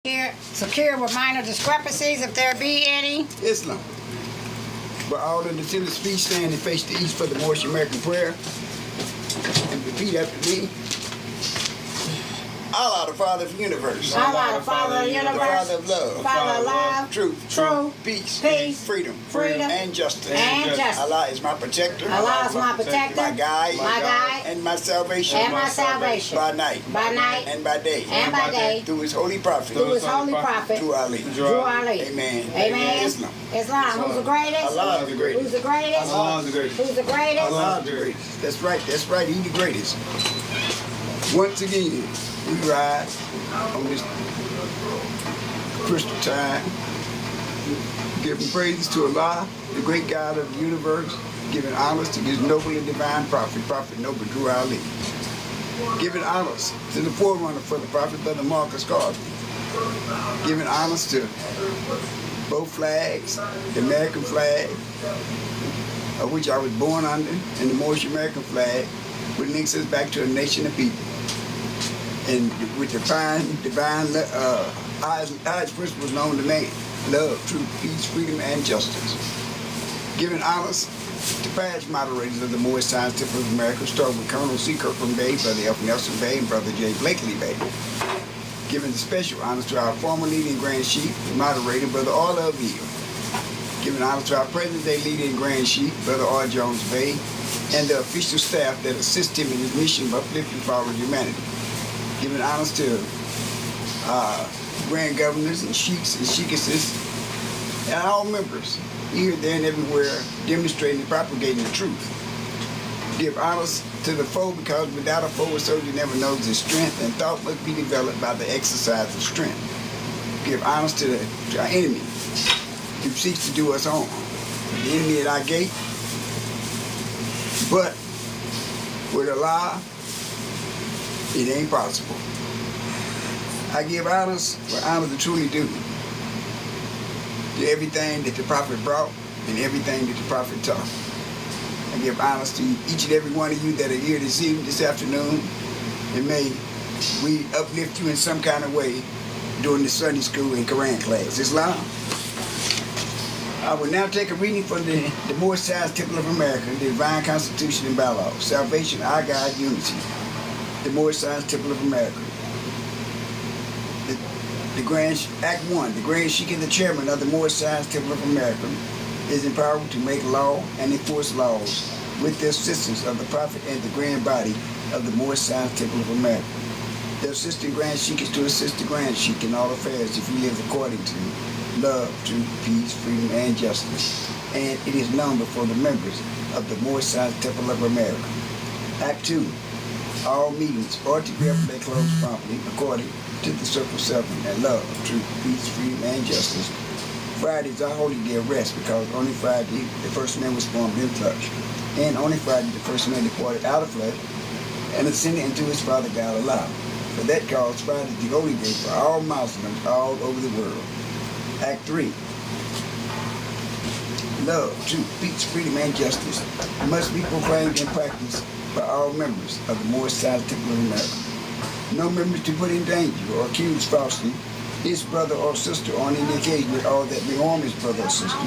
Secure with minor discrepancies, if there be any. Islam. But all in the tender speech, stand and face the east for the Moorish American prayer. And repeat after me. Allah, the Father of the universe. Allah, the Father of the universe. The Father of love. Father of love. Truth. Peace. Freedom. And justice. Allah is my protector. Allah is my protector. My guide. And my salvation. By night. And by day. Through his holy prophet. Through Ali. Amen. Islam. Who's the greatest? Allah is the greatest. Who's the greatest? Allah is the greatest. Who's the greatest? Allah is the greatest. That's right. He's the greatest. Once again, we rise on this crystal time, giving praises to Allah, the great God of the universe, giving honors to his noble and divine Prophet Noble Drew Ali, giving honors to the forerunner for the Prophet, Brother Marcus Garvey, giving honors to both flags, the American flag, of which I was born under, and the Moorish American flag, which links us back to a nation of people. And with divine highest principles known to man: love, truth, peace, freedom, and justice. Giving honors to past moderators of the Moorish Science Temple of America, starting with Colonel C. Kirkland Bay, Brother F. Nelson Bay, and Brother J. Blakely Bay. Giving the special honors to our former leading Grand Chief, moderator, Brother R. Love Hill. Giving honors to our present-day leading Grand Chief, Brother R. Jones Bay, and the official staff that assist him in his mission of uplifting following humanity. Giving honors to grand governors and sheiks and sheikesses and all members here, there, and everywhere, demonstrating and propagating the truth. Give honors to the foe, because without a foe, a soldier never knows his strength, and thought must be developed by the exercise of strength. Give honors to our enemy who seeks to do us harm. The enemy at our gate, but with Allah, it ain't possible. I give honors where honors are truly due, to everything that the Prophet brought and everything that the Prophet taught. I give honors to each and every one of you that are here this evening, this afternoon, and may we uplift you in some kind of way during the Sunday school and Quran class. Islam. I will now take a reading from the Moorish Science Temple of America, the Divine Constitution and Bylaws, Salvation, Our God, Unity. The Moorish Science Temple of America. Act 1. The Grand Sheikh and the Chairman of the Moorish Science Temple of America is empowered to make law and enforce laws with the assistance of the Prophet and the Grand Body of the Moorish Science Temple of America. The Assistant Grand Sheikh is to assist the Grand Sheikh in all affairs if he lives according to love, truth, peace, freedom, and justice. And it is known before the members of the Moorish Science Temple of America. Act 2. All meetings are to be up their closed promptly according to the Circle 7 and love, truth, peace, freedom, and justice. Friday is our holy day of rest, because only Friday the first man was formed in flesh, and only Friday the first man departed out of flesh and ascended into his Father God Allah. For that cause Friday is the holy day for all Muslims all over the world. Act 3. Love, truth, peace, freedom, and justice must be proclaimed and practiced by all members of the Moorish Science Temple of America. No member to put in danger or accuse falsely his brother or sister on any occasion at all that may harm his brother or sister,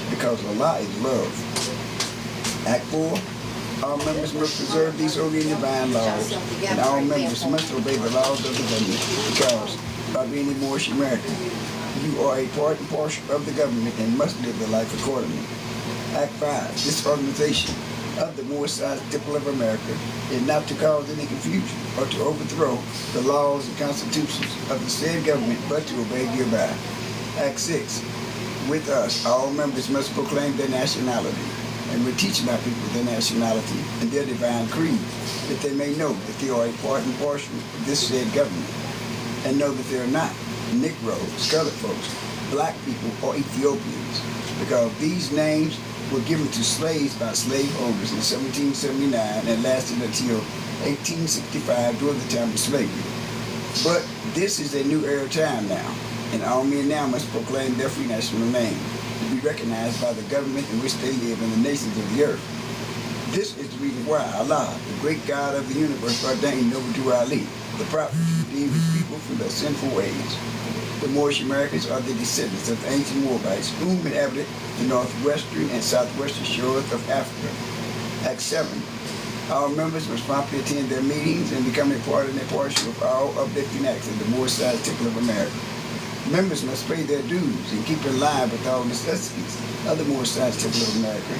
because Allah is love. Act 4. All members must preserve these holy and divine laws, and all members must obey the laws of the government, because by being a Moorish American, you are a part and parcel of the government and must live the life accordingly. Act 5. This organization of the Moorish Science Temple of America is not to cause any confusion or to overthrow the laws and constitutions of the said government, but to obey hereby. Act 6. With us, all members must proclaim their nationality, and we're teaching our people their nationality and their divine creed, that they may know that they are a part and parcel of this said government, and know that they are not Negroes, colored folks, black people, or Ethiopians, because these names were given to slaves by slave owners in 1779 and lasted until 1865 during the time of slavery. But this is a new era time now, and all men now must proclaim their free national name to be recognized by the government in which they live and the nations of the earth. This is the reason why Allah, the great God of the universe, ordained Noble Drew Ali, the prophet, to redeem his people from their sinful ways. The Moorish Americans are the descendants of the ancient Moabites, whom inhabited the northwestern and southwestern shores of Africa. Act 7. All members must promptly attend their meetings and become a part and a partial of all uplifting acts of the Moorish Side Temple of America. Members must pay their dues and keep in line with all necessities of the Moorish Side Temple of America.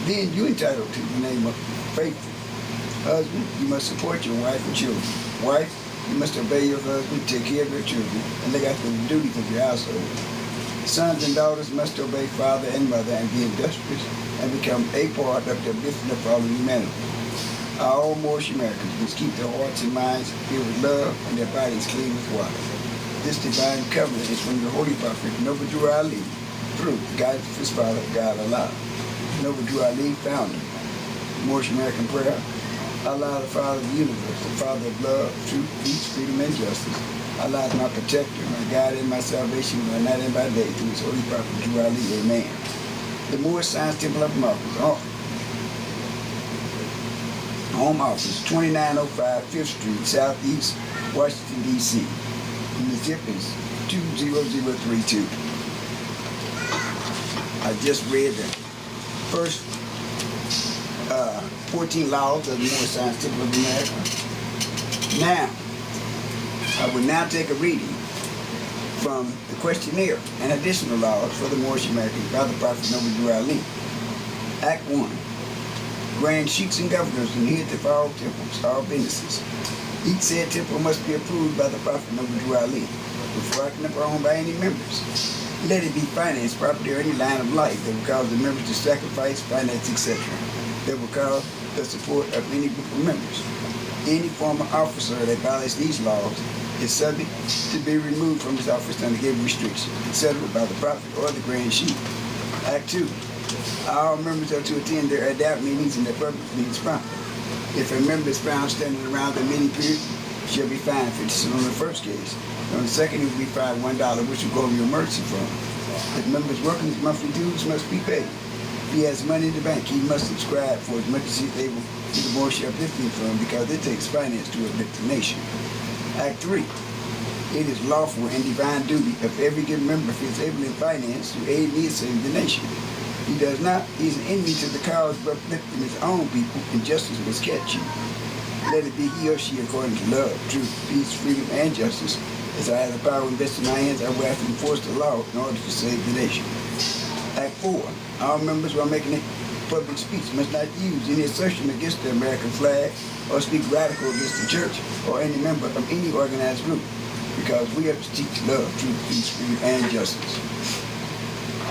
Then you're entitled to the name of faithful. Husband, you must support your wife and children. Wife, you must obey your husband, take care of your children, and look after the duties of your household. Sons and daughters must obey father and mother and be industrious and become a part of the uplifting of all humanity. All Moorish Americans must keep their hearts and minds filled with love and their bodies clean with water. This divine covenant is from the Holy Prophet Noble Drew Ali through the guidance of his father, God Allah. Noble Drew Ali, founder. Moorish American prayer. Allah, the Father of the universe, the Father of love, truth, peace, freedom, and justice. Allah is my protector, my guide, and my salvation by night and by day through his Holy Prophet Drew Ali. Amen. The Moorish Science Temple of America. Home office, 2905 5th Street, Southeast, Washington, D.C. And the zip is 20032. I just read the first 14 laws of the Moorish Science Temple of America. Now, I will now take a reading from the questionnaire and additional laws for the Moorish Americans by the Prophet Noble Drew Ali. Act 1. Grand sheikhs and governors and heads of all temples, all businesses. Each said temple must be approved by the Prophet Noble Drew Ali before acting upon by any members. Let it be finance, property, or any line of life that will cause the members to sacrifice, finance, etc. That will cause the support of any group of members. Any former officer that violates these laws is subject to be removed from his office under given restriction, etc. by the Prophet or the Grand Sheikh. Act 2. All members are to attend their adapt meetings and their public meetings promptly. If a member is found standing around the meeting period, she'll be fined 50 cents on the first case. On the second, he will be fined $1, which will go to your emergency fund. If members working his monthly dues must be paid. If he has money in the bank, he must subscribe for as much as he's able to the Moorish Uplifting Fund because it takes finance to uplift the nation. Act 3. It is lawful and divine duty of every given member if he is able in finance to aid me in saving the nation. He does not, he is an enemy to the cause of uplifting his own people, and justice must catch you. Let it be he or she according to love, truth, peace, freedom, and justice. As I have the power invested in my hands, I will have to enforce the law in order to save the nation. Act 4. All members while making a public speech must not use any assertion against the American flag or speak radical against the church or any member of any organized group, because we have to teach love, truth, peace, freedom, and justice.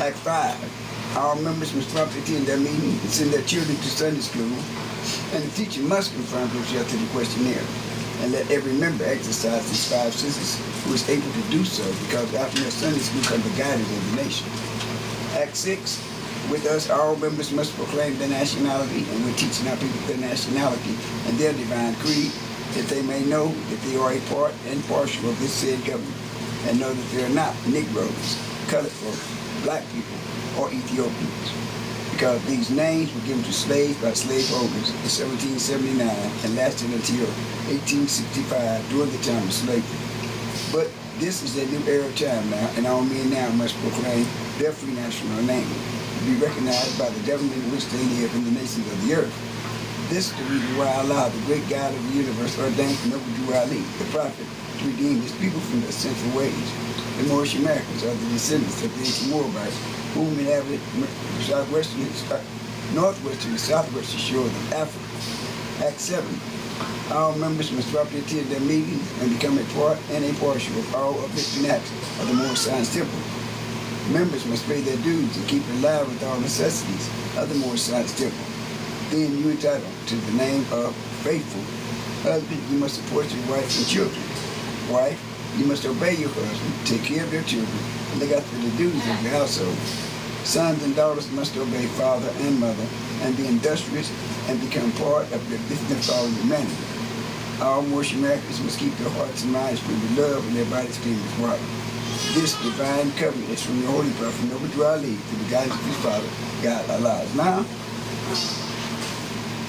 Act 5. All members must promptly attend their meeting and send their children to Sunday school, and the teacher must confirm themselves to the questionnaire. And let every member exercise his 5 senses who is able to do so, because after their Sunday school comes the guidance of the nation. Act 6. With us, all members must proclaim their nationality, and we're teaching our people their nationality and their divine creed, that they may know that they are a part and partial of this said government, and know that they are not Negroes, colored folks, black people, or Ethiopians, because these names were given to slaves by slaveholders in 1779 and lasted until 1865 during the time of slavery. But this is a new era of time now, and all men now must proclaim their free national name to be recognized by the government in which they live in the nations of the earth. This is the reason why Allah, the great God of the universe, ordained Noble Drew Ali, the prophet, to redeem his people from their sinful ways. The Moorish Americans are the descendants of the ancient Moabites, whom inhabited northwestern and southwestern shores of Africa. Act 7. All members must properly attend their meetings and become a part and a partial of all uplifting acts of the Moorish Science Temple. Members must pay their dues and keep alive with all necessities of the Moorish Science Temple. Then you entitled to the name of faithful. Husband, you must support your wife and children. Wife, you must obey your husband, take care of their children, and look after the duties of your household. Sons and daughters must obey father and mother and be industrious and become part of the business of all humanity. All Moorish Americans must keep their hearts and minds filled with love and their bodies clean with water. This divine covenant is from the Holy Prophet Noble Drew Ali to the guidance of his father, God Allah. Now,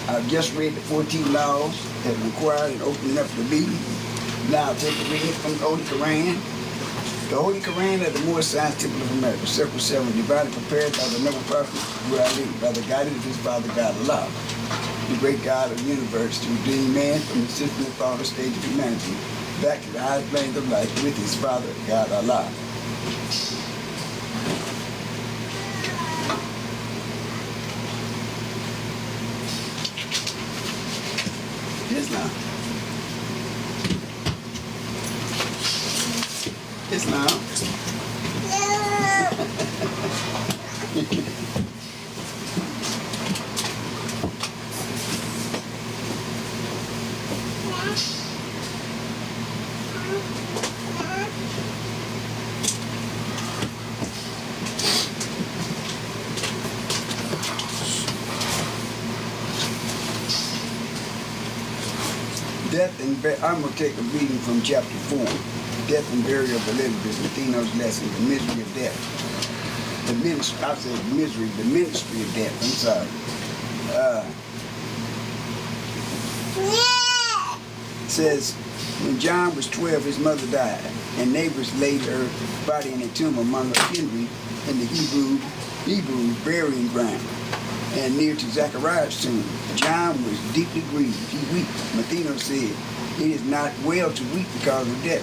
I've just read the 14 laws that are required in opening up the meeting. Now I'll take a reading from the Holy Quran, The Holy Quran of the Moorish Science Temple of America, Circle 7, divinely prepared by the noble prophet by the guidance of his father God Allah, the great God of the universe, to redeem man from the sinful and fallen stage of humanity back to the highest planes of life with his father God Allah. Islam. Islam. Death and I'm going to take a reading from chapter 4. Death and burial of Elizabeth, Latino's lesson, the misery of death. The ministry, I said misery, the ministry of death. I'm sorry. It says, when John was 12, his mother died, and neighbors laid her body in a tomb among her kindred in the Hebrew burying ground, and near to Zachariah's tomb. John was deeply grieved. He wept. Matheno said, it is not well to weep because of death.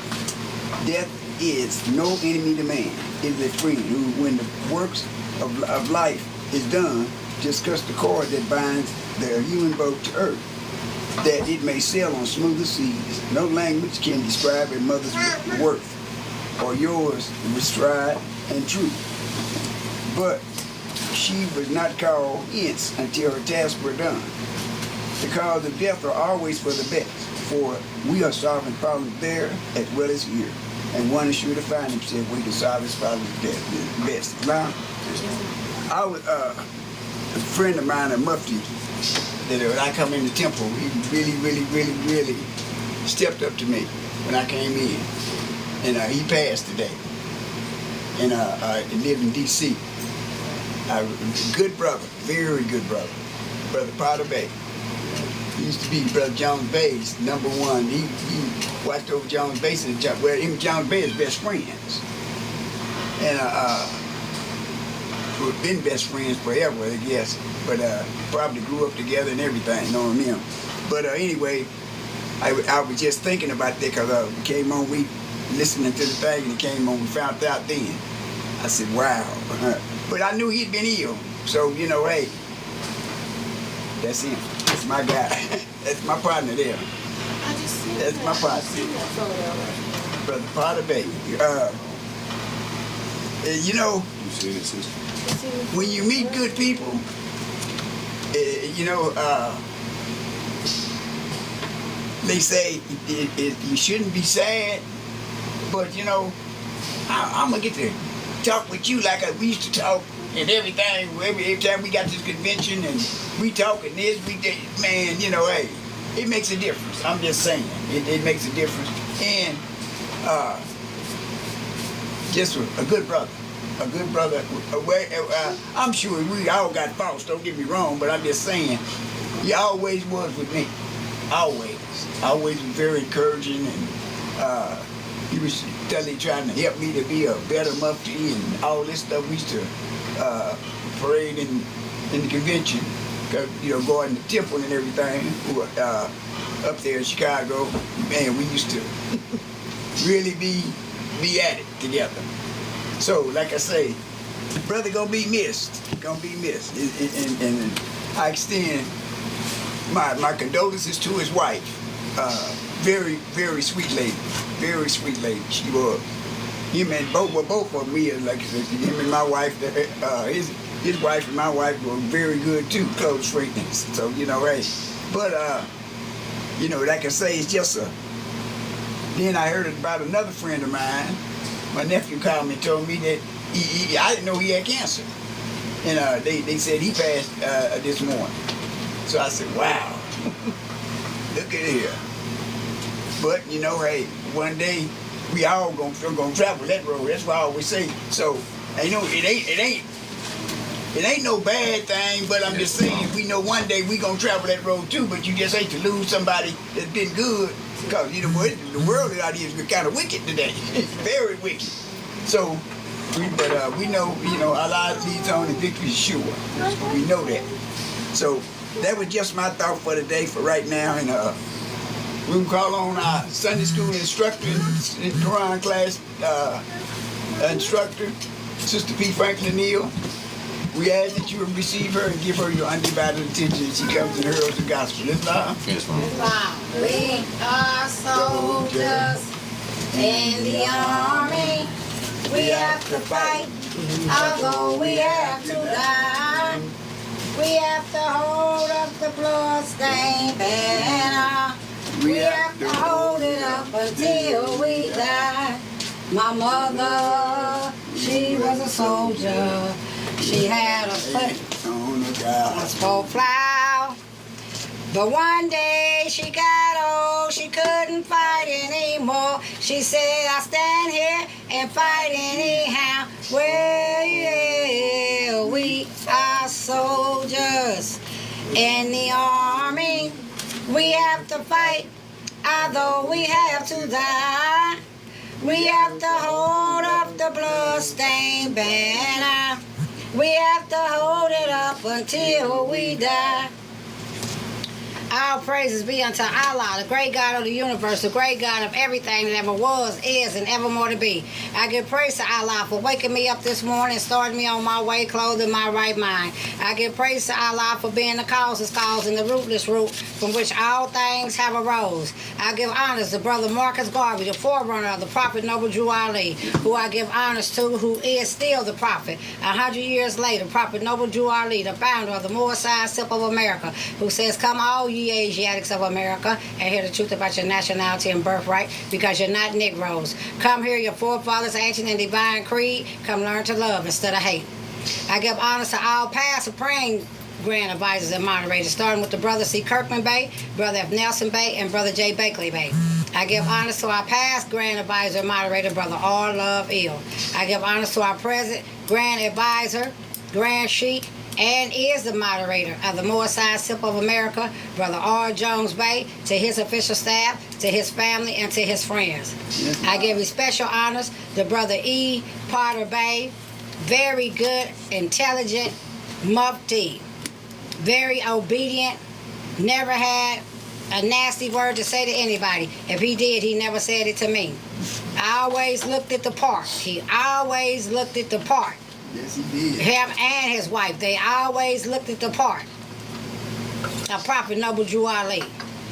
Death is no enemy to man. It is a friend who, when the works of life is done, just cuts the cord that binds the human boat to earth, that it may sail on smoother seas. No language can describe a mother's worth, or yours with stride and truth. But she was not called hence until her tasks were done. The cause of death are always for the best, for we are solving problems there as well as here, and one is sure to find himself where to solve his problems best. Now, I was a friend of mine, a mufti, that when I come in the temple, he really stepped up to me when I came in, and he passed today, and he lived in D.C. Good brother, very good brother, Brother Potter Bay. He used to be Brother Jones Bay's number one. He watched over Jones Bay, where him and Jones Bay is best friends. And we've been best friends forever, I guess. But probably grew up together and everything, knowing him. But anyway, I was just thinking about that because we came on, we listening to the thing, and it came on, we found out then. I said, wow. But I knew he'd been ill. So, you know, hey, that's him. That's my guy. That's my partner there. That's my partner. Brother Potter Bay. You know, when you meet good people, you know, they say you shouldn't be sad, but, you know, I'm going to get to talk with you like we used to talk and everything. Every time we got this convention and we talking this, man, you know, hey, it makes a difference. I'm just saying, it makes a difference. And just a good brother, I'm sure we all got faults, don't get me wrong, but I'm just saying, he always was with me, always was very encouraging, and he was steadily trying to help me to be a better mufti and all this stuff. We used to parade in the convention, you know, going to the temple and everything, up there in Chicago. Man, we used to really be at it together. So, like I say, brother gonna be missed, And I extend my condolences to his wife. Very sweet lady, she was. Him and both of them, like him and my wife, his wife and my wife were very good too, close friends. So, you know, hey, but you know, like I say, it's just then I heard about another friend of mine. My nephew called me and told me that I didn't know he had cancer. And they said he passed this morning. So I said, wow, look at here. But, you know, hey, one day we all gonna travel that road. That's what I always say. So, you know, it ain't no bad thing, but I'm just saying, we know one day we gonna travel that road too, but you just hate to lose somebody that's been good, because, you know, the world out here is kind of wicked today. It's very wicked. So, we know, Allah leads on and victory is sure. We know that. So, that was just my thought for the day, for right now. And we can call on our Sunday school instructor in Quran class, instructor, Sister P. Franklin-el. We ask that you will receive her and give her your undivided attention as she comes and hurls the gospel. Islam. Yes, ma'am. We are soldiers in the army. We have to fight, although we have to die. We have to hold up the blood-stained banner. We have to hold it up until we die. My mother, she was a soldier. She had a foot On the God. for plow. But one day she got old, she couldn't fight anymore. She said, I stand here and fight anyhow. Well, yeah, we are soldiers in the army. We have to fight, although we have to die. We have to hold up the blood-stained banner. We have to hold it up until we die. All praises be unto Allah, the great God of the universe, the great God of everything that ever was, is, and evermore to be. I give praise to Allah for waking me up this morning, starting me on my way, clothing my right mind. I give praise to Allah for being the causeless cause and the rootless root from which all things have arose. I give honors to Brother Marcus Garvey, the forerunner of the Prophet Noble Drew Ali, who I give honors to, who is still the prophet. 100 years later, Prophet Noble Drew Ali, the founder of the Moor-Side Sip of America, who says, come all ye Asiatics of America and hear the truth about your nationality and birthright, because you're not Negroes. Come hear your forefathers' ancient and divine creed. Come learn to love instead of hate. I give honors to all past supreme grand advisors and moderators, starting with the Brother C. Kirkman Bay, Brother F. Nelson Bay, and Brother J. Bakley Bay. I give honors to our past grand advisor and moderator, Brother R. Love Ill. I give honors to our present grand advisor, Grand Sheik, and is the moderator of the Moor-Side Sip of America, Brother R. Jones Bay, to his official staff, to his family, and to his friends. I give you special honors to Brother E. Potter Bay, very good, intelligent Mufti, very obedient, never had a nasty word to say to anybody. If he did, he never said it to me. I always looked at the part. He always looked at the part. Yes, he did. Him and his wife, they always looked at the part of Prophet Noble Drew Ali.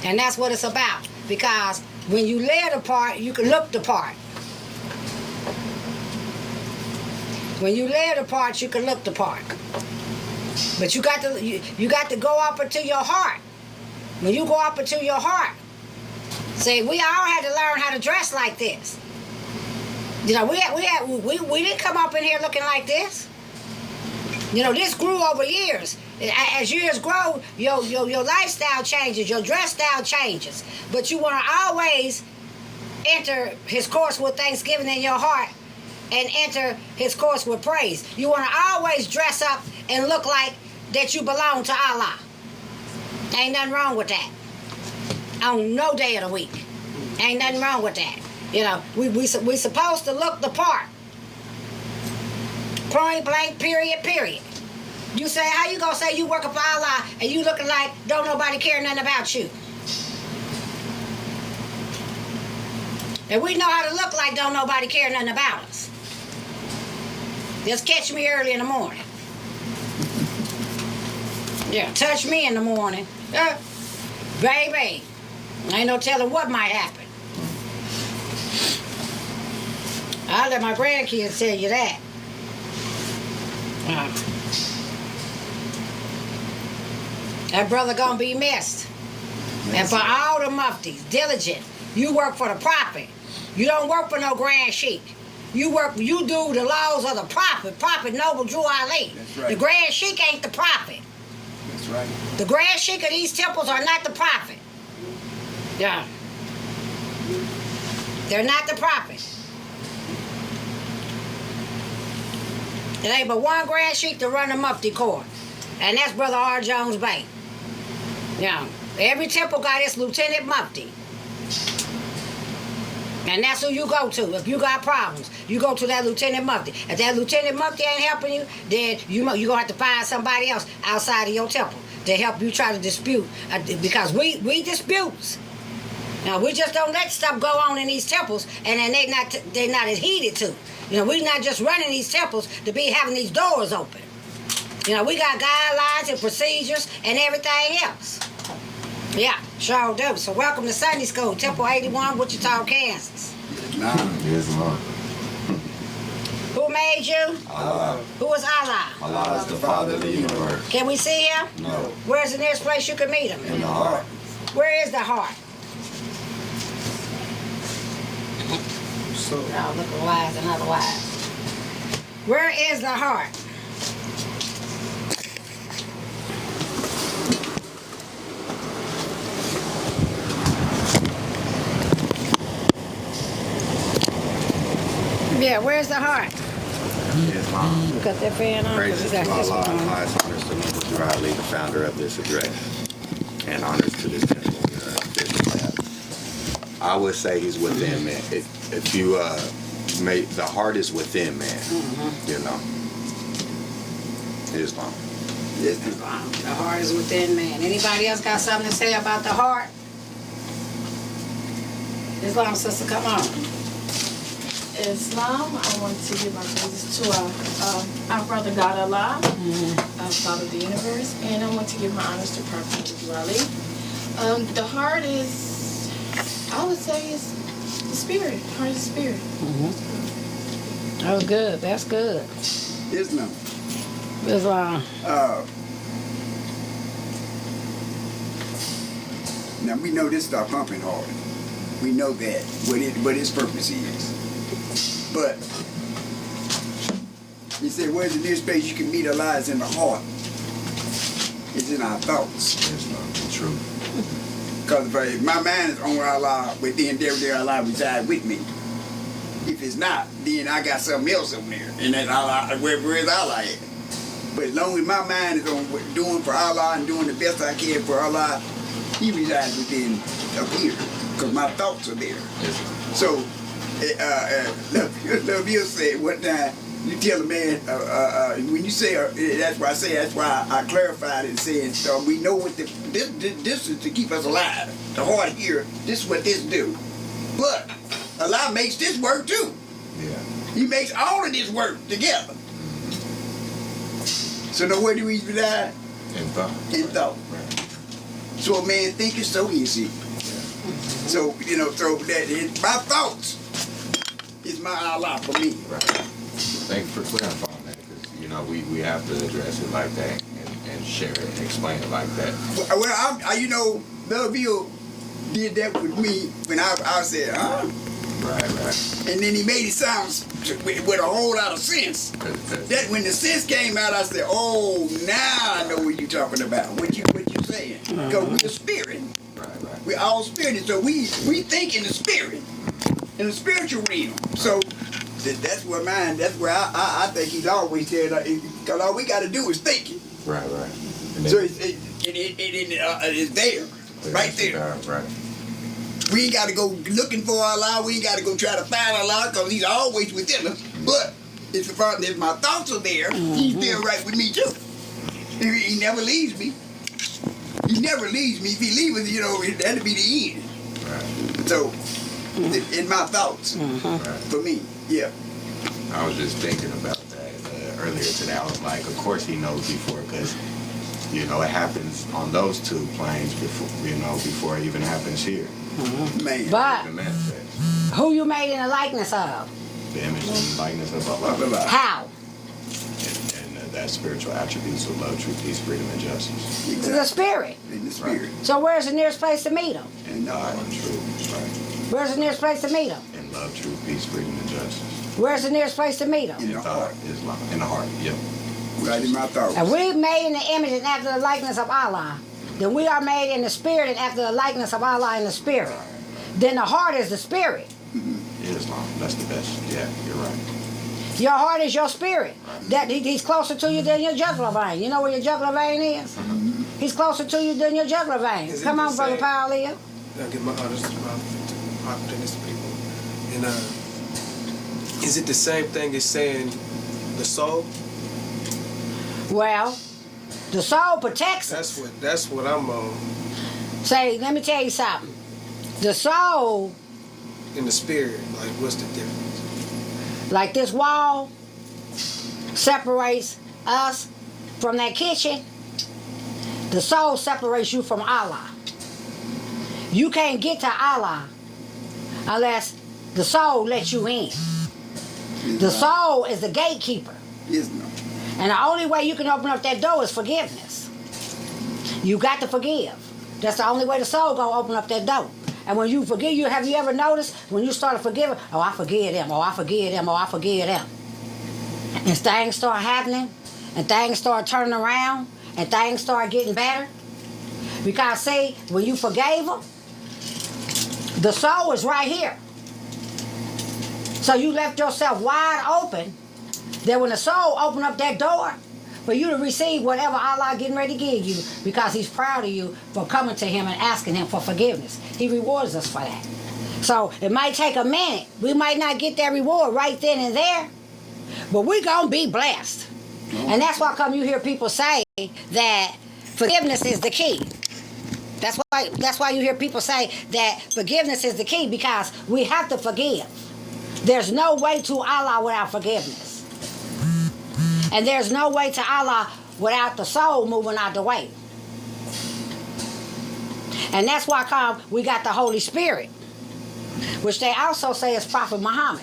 And that's what it's about. Because when you live the part, you can look the part. When you live the part, you can look the part. But you got to go up into your heart. When you go up into your heart, say, we all had to learn how to dress like this. You know, we didn't come up in here looking like this. You know, this grew over years. As years grow, your lifestyle changes, your dress style changes. But you want to always enter his course with thanksgiving in your heart and enter his course with praise. You want to always dress up and look like that you belong to Allah. Ain't nothing wrong with that. On no day of the week. Ain't nothing wrong with that. You know, we supposed to look the part. Point blank, period. You say, how you gonna say you working for Allah and you looking like don't nobody care nothing about you? And we know how to look like don't nobody care nothing about us. Just catch me early in the morning. Yeah, touch me in the morning. Baby, ain't no telling what might happen. I'll let my grandkids tell you that. That brother gonna be missed. And for all the muftis, diligent. You work for the prophet. You don't work for no Grand Sheik. You do the laws of the prophet. Prophet Noble Drew Ali. That's right. The Grand Sheik ain't the prophet. That's right. The Grand Sheik of these temples are not the prophet. Yeah. They're not the prophet. There ain't but one Grand Sheik to run the Mufti Corps, and that's Brother R. Jones Bay. Yeah. Every temple got its Lieutenant Mufti. And that's who you go to if you got problems. you go to that Lieutenant Mufti. If that Lieutenant Mufti ain't helping you, then you're going to have to find somebody else outside of your temple to help you try to dispute. Because we disputes. Now, we just don't let stuff go on in these temples, and then they're not adhered to. We're not just running these temples to be having these doors open. We got guidelines and procedures and everything else. Yeah, sure do. So welcome to Sunday School, Temple 81, Wichita, Kansas. Yes, Lord. Who made you? Allah. Who is Allah? Allah is the Father of the universe. Can we see him? No. Where's the nearest place you can meet him? In the heart. Where is the heart? So, Oh, look at wise, another wise. Where is the heart? Yeah, where's the heart? yes, Mom. You got that fan on? Praises You to got this Allah one and on. highest honors to Moses Riley, the founder of this address, and honors to this temple. I would say he's within, man. If you the heart is within, man. Islam. Islam. The heart is within man. Anybody else got something to say about the heart? Islam sister, come on. Islam, I want to give my praises to our brother God Allah, our Father of the universe, and I want to give my honors to Prophet Riley. The heart is, I would say, is the spirit. The heart is the spirit. Oh, good. That's good. Islam. Islam. Now we know this is our pumping heart. We know that what its purpose is. But he said, where's the nearest place you can meet Allah is in the heart. It's in our thoughts. Islam. True. Because if my mind is on Allah, within there Allah reside with me. If it's not, then I got something else on there. And that's Allah, where's Allah at? But as long as my mind is on doing for Allah and doing the best I can for Allah, He resides within up here. Because my thoughts are there. Islam. So, Love you said one time, you tell a man, when you say, that's why I clarified it saying, we know what this is to keep us alive. The heart here, this is what this do. But Allah makes this work too. Yeah. He makes all of this work together. So now where do we reside? In thought. In thought. Right. So a man thinketh, so is he. So, so that my thoughts is my Allah for me. Right. Thank you for clarifying that, because we have to address it like that and share it and explain it like that. Well, Belleville did that with me when I said, huh? Right. And then he made it sound with a whole lot of sense. That when the sense came out, I said, oh, now I know what you're talking about. What you saying? Because we're a spirit. Right. We're all spirited, so we think in the spirit, in the spiritual realm. So that's where I think he's always there. Because all we got to do is think it. Right. So it's there, right there. Right. We ain't got to go looking for Allah. We ain't got to go try to find Allah because He's always within us. But if my thoughts are there, He's there right with me too. He never leaves me. He never leaves me. If He leaves us, that'd be the end. Right. So, in my thoughts, for me, yeah. I was just thinking about that earlier today. I was like, of course He knows before, because it happens on those two planes before it even happens here. Man. But The manifest. who you made in the likeness of? The image and likeness of Allah. How? And that spiritual attributes of love, truth, peace, freedom, and justice. Exactly. The spirit. In the spirit. So where's the nearest place to meet him? And God and truth. Right. Where's the nearest place to meet him? And love, truth, peace, freedom, and justice. Where's the nearest place to meet him? In the heart. Islam. In the heart, yep. Right in my thoughts. And we made in the image and after the likeness of Allah. Then we are made in the spirit and after the likeness of Allah in the spirit. Then the heart is the spirit. Islam. That's the best. Yeah, you're right. Your heart is your spirit. That he's closer to you than your jugular vein. You know where your jugular vein is? He's closer to you than your jugular vein. Is it Come on, the Brother same? Paul. I give my honors to my opportunist people. And Is it the same thing as saying the soul? Well, the soul protects us. That's what I'm on. Say, let me tell you something. The soul, In the spirit, like what's the difference? like this wall, separates us from that kitchen. The soul separates you from Allah. You can't get to Allah unless the soul lets you in. The soul is the gatekeeper. Yes, no. And the only way you can open up that door is forgiveness. You got to forgive. That's the only way the soul gonna open up that door. And when you forgive, have you ever noticed when you start forgiving? Oh, I forgive them. Oh, I forgive them. Oh, I forgive them. And things start happening, and things start turning around, and things start getting better. Because see, when you forgave them, the soul is right here. So you left yourself wide open. That when the soul opened up that door for you to receive whatever Allah getting ready to give you, because He's proud of you for coming to Him and asking Him for forgiveness. He rewards us for that. So it might take a minute. We might not get that reward right then and there, but we're going to be blessed. And that's why come you hear people say that forgiveness is the key. That's why you hear people say that forgiveness is the key, because we have to forgive. There's no way to Allah without forgiveness. And there's no way to Allah without the soul moving out the way. And that's why we got the Holy Spirit, which they also say is Prophet Muhammad,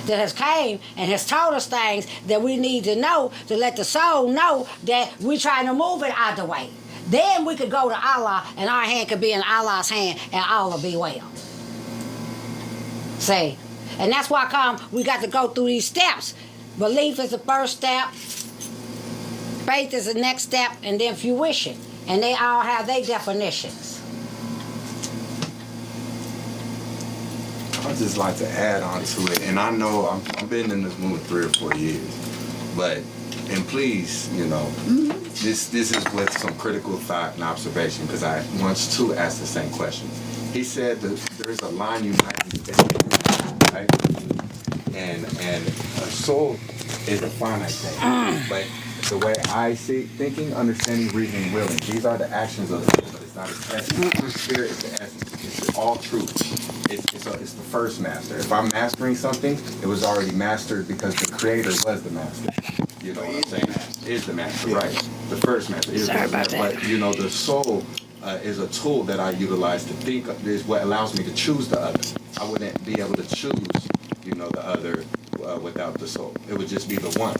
that has came and has told us things that we need to know to let the soul know that we're trying to move it out the way. Then we could go to Allah, and our hand could be in Allah's hand, and all will be well. See? And that's why we got to go through these steps. Belief is the first step. Faith is the next step, and then fruition. And they all have their definitions. I'd just like to add on to it, and I know I've been in this movement 3 or 4 years, but, and please, this is with some critical thought and observation, because I once too asked the same question. He said that there's a line uniting the right? And a soul is a finite thing, but the way I see thinking, understanding, reasoning, willing, these are the actions of the soul, but it's not its essence. The spirit is the essence. It's all truth. It's the first master. If I'm mastering something, it was already mastered because the creator was the master. You know what I'm saying? Is the master, right? The first master is the master. But the soul is a tool that I utilize to think. Is what allows me to choose the other. I wouldn't be able to choose, the other without the soul. It would just be the one.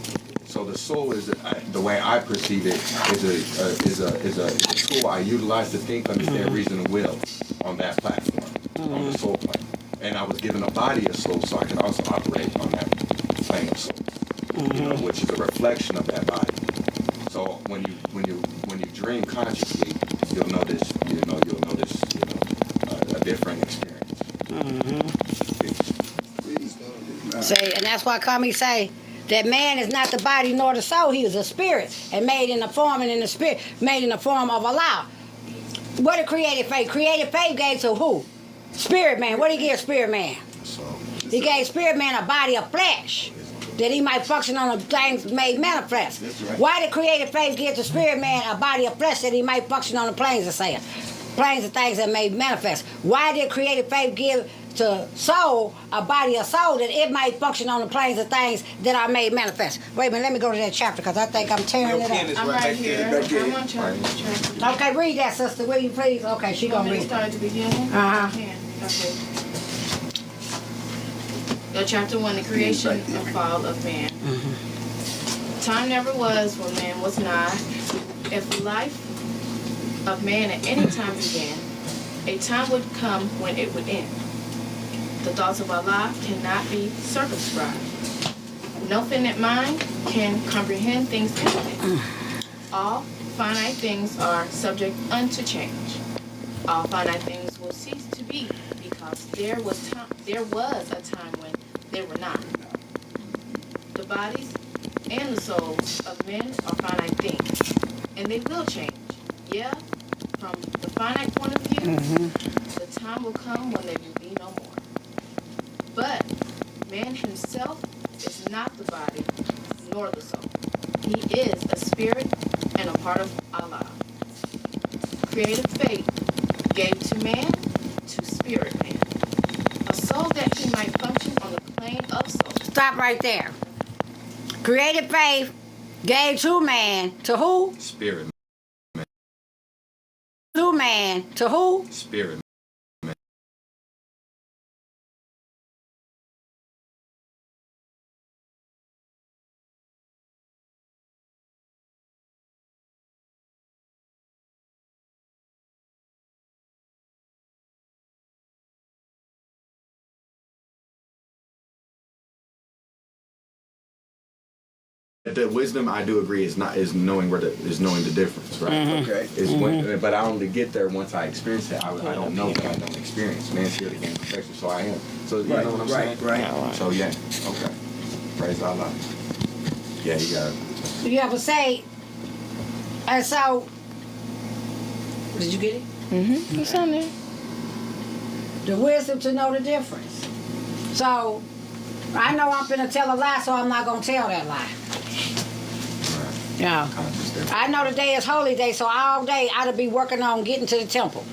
So the soul is, the way I perceive it, is a tool I utilize to think, understand, reason, and will on that platform, on the soul plane. And I was given a body of soul, so I can also operate on that plane of soul, which is a reflection of that body. So when you dream consciously, you'll notice a different experience. See, and that's why Kami say that man is not the body nor the soul. He is a spirit, and made in the form and in the spirit, made in the form of Allah. What did created faith? Created faith gave to who? Spirit man. What did he give spirit man? He gave spirit man a body of flesh, that he might function on the things made manifest. Right. Why did creative faith give to spirit man a body of flesh that he might function on the planes of saying? Planes of things that made manifest. Why did creative faith give to soul a body of soul that it might function on the planes of things that are made manifest? Wait a minute, let me go to that chapter because I think I'm tearing it up. I'm right here. I'm on chapter. Okay, read that, sister, will you please? Okay, she gonna read. Start at the beginning? Okay. Chapter 1, the creation and fall of man. Time never was when man was not. If life of man at any time began, a time would come when it would end. The thoughts of Allah cannot be circumscribed. No finite mind can comprehend things infinite. All finite things are subject unto change. All finite things will cease to be because there was a time when they were not. The bodies and the souls of men are finite things, and they will change. Yeah, from the finite point of view, the time will come when they will be no more. But Man himself is not the body, nor the soul. He is a spirit and a part of Allah. Creative faith gave to man, to spirit man, a soul that he might function on the plane of soul. Stop right there. Creative faith gave to man, to who? Spirit. To man, to who? Spirit. The wisdom, I do agree, is knowing knowing the difference, right? Okay. Is when, but I only get there once I experience it. I don't know what I don't experience. Man's here to gain perfection, so I am. So you know what I'm saying? Right. So yeah, okay. Praise Allah. Yeah, you got it. You ever say, and so, did you get it? Mm-hmm. It's on there. The wisdom to know the difference. So, I know I'm finna tell a lie, so I'm not gonna tell that lie. Yeah. I know the day is holy day, so all day I'll be working on getting to the temple.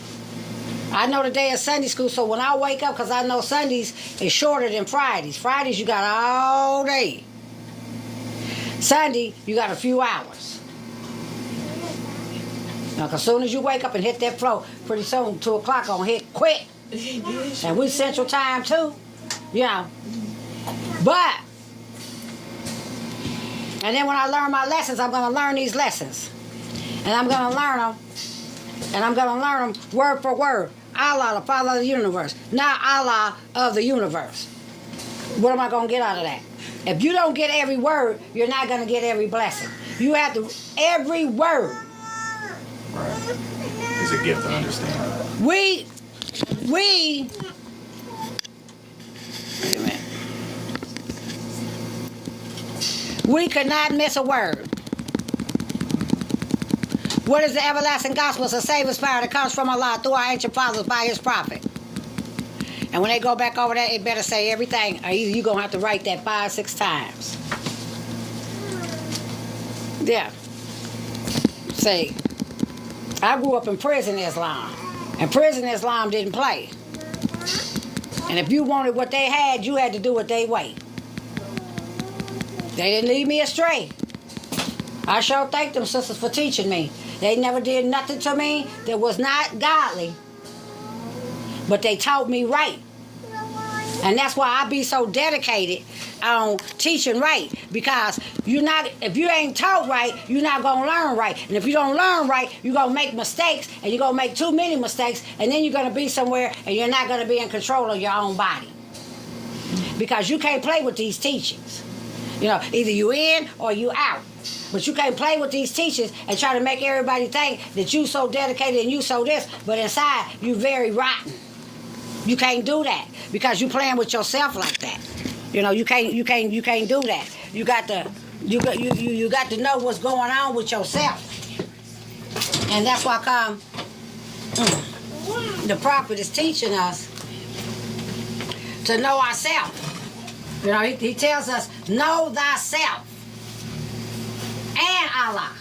I know the day is Sunday school, so when I wake up, because I know Sundays is shorter than Fridays. Fridays you got all day. Sunday you got a few hours. Now, as soon as you wake up and hit that flow, pretty soon 2 o'clock gonna hit quick. And we Central Time too. Yeah. But, and then when I learn my lessons, I'm going to learn these lessons. And I'm going to learn them. And I'm going to learn them word for word. Allah, the Father of the universe. Not Allah of the universe. What am I going to get out of that? If you don't get every word, you're not going to get every blessing. You have to, every word. Right. It's a gift to understand. Wait a minute. We could not miss a word. What is the everlasting gospel? It's a Savior's power that comes from Allah through our ancient fathers by His prophet. And when they go back over that, it better say everything, or either you're going to have to write that 5-6 times. Yeah. See, I grew up in prison Islam, and prison Islam didn't play. And if you wanted what they had, you had to do what they way. They didn't lead me astray. I sure thank them sisters for teaching me. They never did nothing to me that was not godly. But they taught me right. And that's why I be so dedicated on teaching right. Because if you ain't taught right, you're not going to learn right. And if you don't learn right, you're going to make mistakes. And you're going to make too many mistakes. And then you're going to be somewhere and you're not going to be in control of your own body. Because you can't play with these teachings. You know, either you in or you out. But you can't play with these teachers and try to make everybody think that you so dedicated and you so this, but inside you very rotten. You can't do that because you playing with yourself like that. You know, you can't do that. You got to know what's going on with yourself. And that's why the prophet is teaching us to know ourselves. You know, he tells us, know thyself and Allah.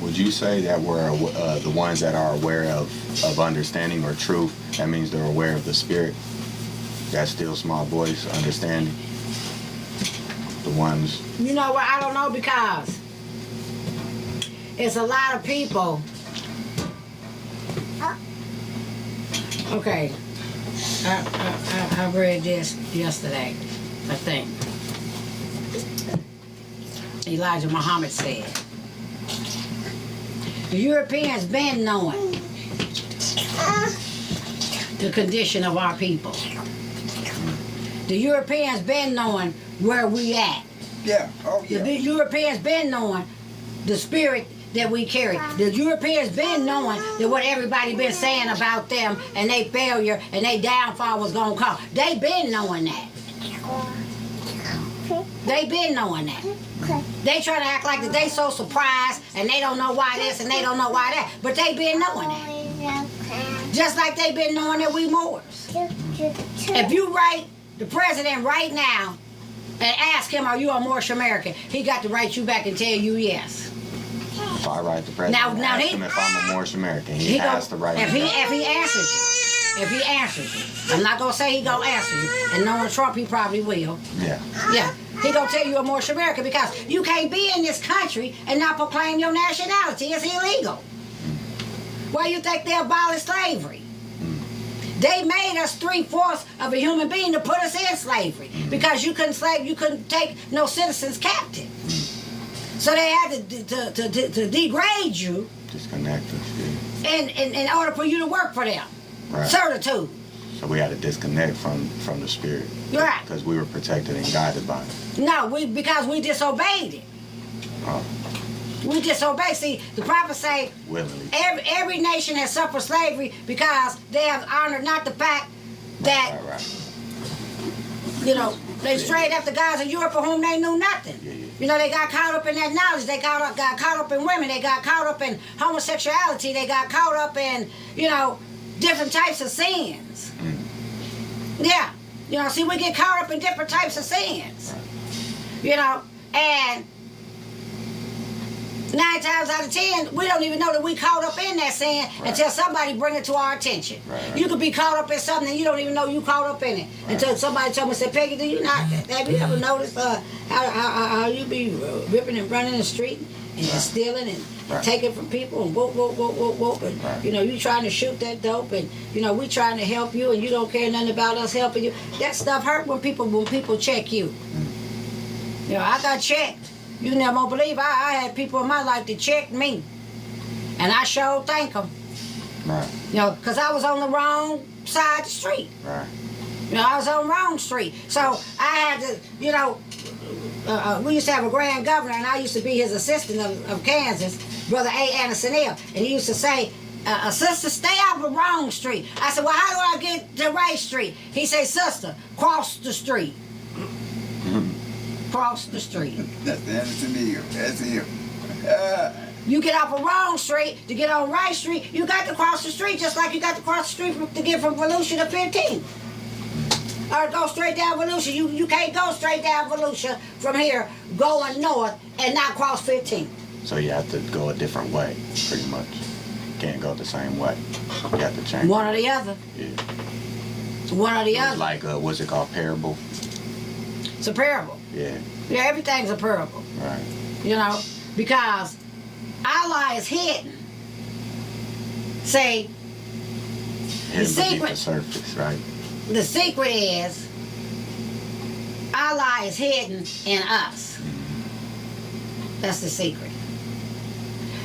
Would you say that we're the ones that are aware of understanding or truth? That means they're aware of the spirit, that still small voice, understanding. The ones. You know what? I don't know, because it's a lot of people. Okay. I read this yesterday, I think. Elijah Muhammad said, the Europeans been knowing the condition of our people. The Europeans been knowing where we at. Yeah. Oh, yeah. The Europeans been knowing the spirit that we carry. The Europeans been knowing that what everybody been saying about them and they failure and they downfall was gonna come. They been knowing that. They been knowing that. They try to act like that they so surprised and they don't know why this and they don't know why that. But they been knowing that. Just like they been knowing that we Moors. If you write the president right now and ask him, are you a Moorish American? He got to write you back and tell you yes. If I write the president, Now ask he- him if I'm a Moorish American, he has to write if me he back. if he answers you, if he answers you, I'm not gonna say he gonna answer you, and knowing Trump, he probably will. Yeah. Yeah, he gonna tell you a Moorish American because you can't be in this country and not proclaim your nationality. It's illegal. Why you think they abolished slavery? They made us 3/4 of a human being to put us in slavery because you couldn't take no citizens captive. So they had to degrade you Disconnect us, yeah. in order for you to work for them. Right. Servitude. So we had to disconnect from the spirit. Right. Because we were protected and guided by it. No, because we disobeyed it. Oh, We disobeyed. See, the prophets say willingly. every nation has suffered slavery because they have honored not the fact that, Right. you know, they strayed after guys in Europe for whom they knew nothing. Yeah. You know, they got caught up in that knowledge. They got caught up in women. They got caught up in homosexuality. They got caught up in, you know, different types of sins. Yeah. You know, see, we get caught up in different types of sins. You know, and 9 times out of 10, we don't even know that we caught up in that sin until somebody bring it to our attention. Right. You could be caught up in something and you don't even know you caught up in it until somebody told me, said, Peggy, do you not, have you ever noticed how you be ripping and running the street and stealing and taking from people and whoop, and you know, you trying to shoot that dope and you know, we trying to help you and you don't care nothing about us helping you. That stuff hurt when people check you. You know, I got checked. You never won't believe I had people in my life that checked me. And I sure thank them. Right. You know, because I was on the wrong side of the street. Right. You know, I was on the wrong street. So I had to, you know, we used to have a grand governor, and I used to be his assistant of Kansas, Brother A. Anderson-Hill. And he used to say, sister, stay off the wrong street. I said, well, how do I get the right street? He said, sister, cross the street. Cross the street. That's the Anderson Hill. That's him. You get off a wrong street to get on right street, you got to cross the street just like you got to cross the street to get from Volusia to 15. Or go straight down Volusia. You can't go straight down Volusia from here going north and not cross 15. So you have to go a different way, pretty much. You can't go the same way. You have to change. One or the other. Yeah. One or the It was other. like, what's it called? Parable? It's a parable. Yeah. Yeah, everything's a parable. Right. You know, because Allah is hidden. Say, Hidden beneath secret- the surface, right? the secret is Allah is hidden in us. That's the secret.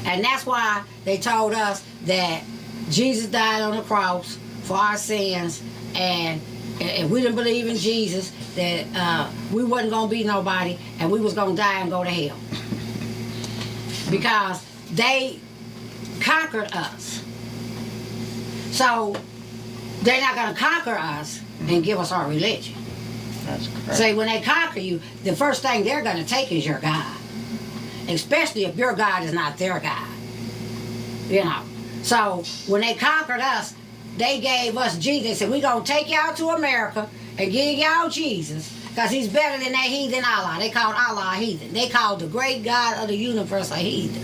And that's why they told us that Jesus died on the cross for our sins, and if we didn't believe in Jesus, that we wasn't going to be nobody, and we was going to die and go to hell. Because they conquered us. So they're not going to conquer us and give us our religion. That's correct. See, when they conquer you, the first thing they're going to take is your God. Especially if your God is not their God. You know. So when they conquered us, they gave us Jesus. They said, we're going to take y'all to America and give y'all Jesus because he's better than that heathen Allah. They called Allah a heathen. They called the great God of the universe a heathen.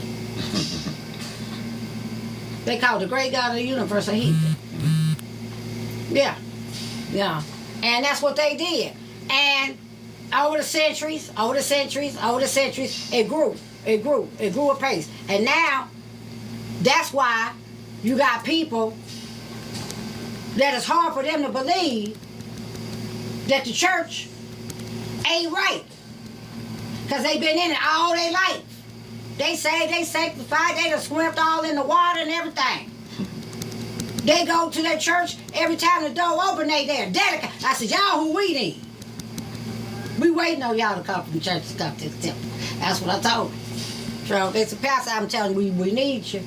They called the great God of the universe a heathen. Yeah. Yeah. And that's what they did. And over the centuries, it grew. It grew apace. And now, that's why you got people that it's hard for them to believe that the church ain't right. Because they've been in it all their life. They say they sanctified, they done swam all in the water and everything. They go to their church, every time the door open, they there. Dedicated. I said, y'all who we need. We waiting on y'all to come from the church to come to the temple. That's what I told them. So it's a pastor, I'm telling you, we need you.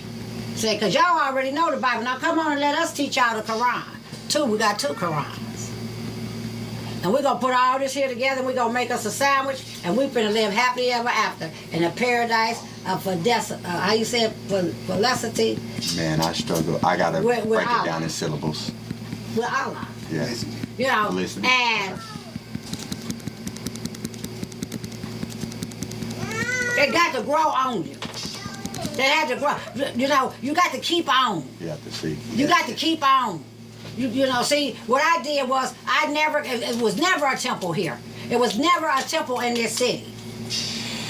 Say, because y'all already know the Bible. Now come on and let us teach y'all the Quran. We got 2 Qurans. And we're going to put all this here together, and we're going to make us a sandwich, and we're going to live happily ever after in a paradise of how you say it? Felicity? Man, I struggle. I got to With break it Allah. down in syllables. With Allah. Yeah. You You know, Listening. and it got to grow on you. It had to grow. You know, you got to keep on. You have to see. You got to keep on. You know, see, what I did was, it was never a temple here. It was never a temple in this city.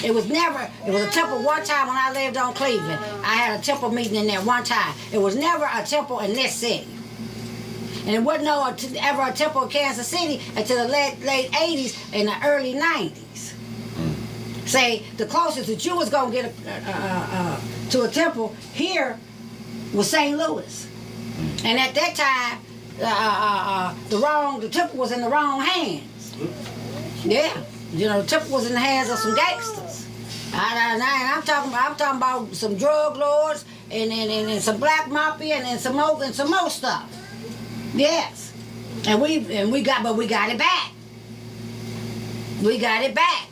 It was a temple one time when I lived on Cleveland. I had a temple meeting in there one time. It was never a temple in this city. And it wasn't ever a temple in Kansas City until the late 80s and the early 90s. Say, the closest that you was going to get to a temple here was St. Louis. And at that time, the temple was in the wrong hands. Yeah. You know, the temple was in the hands of some gangsters. I'm talking about some drug lords and some black mafia and some more stuff. Yes. And we got it back. We got it back.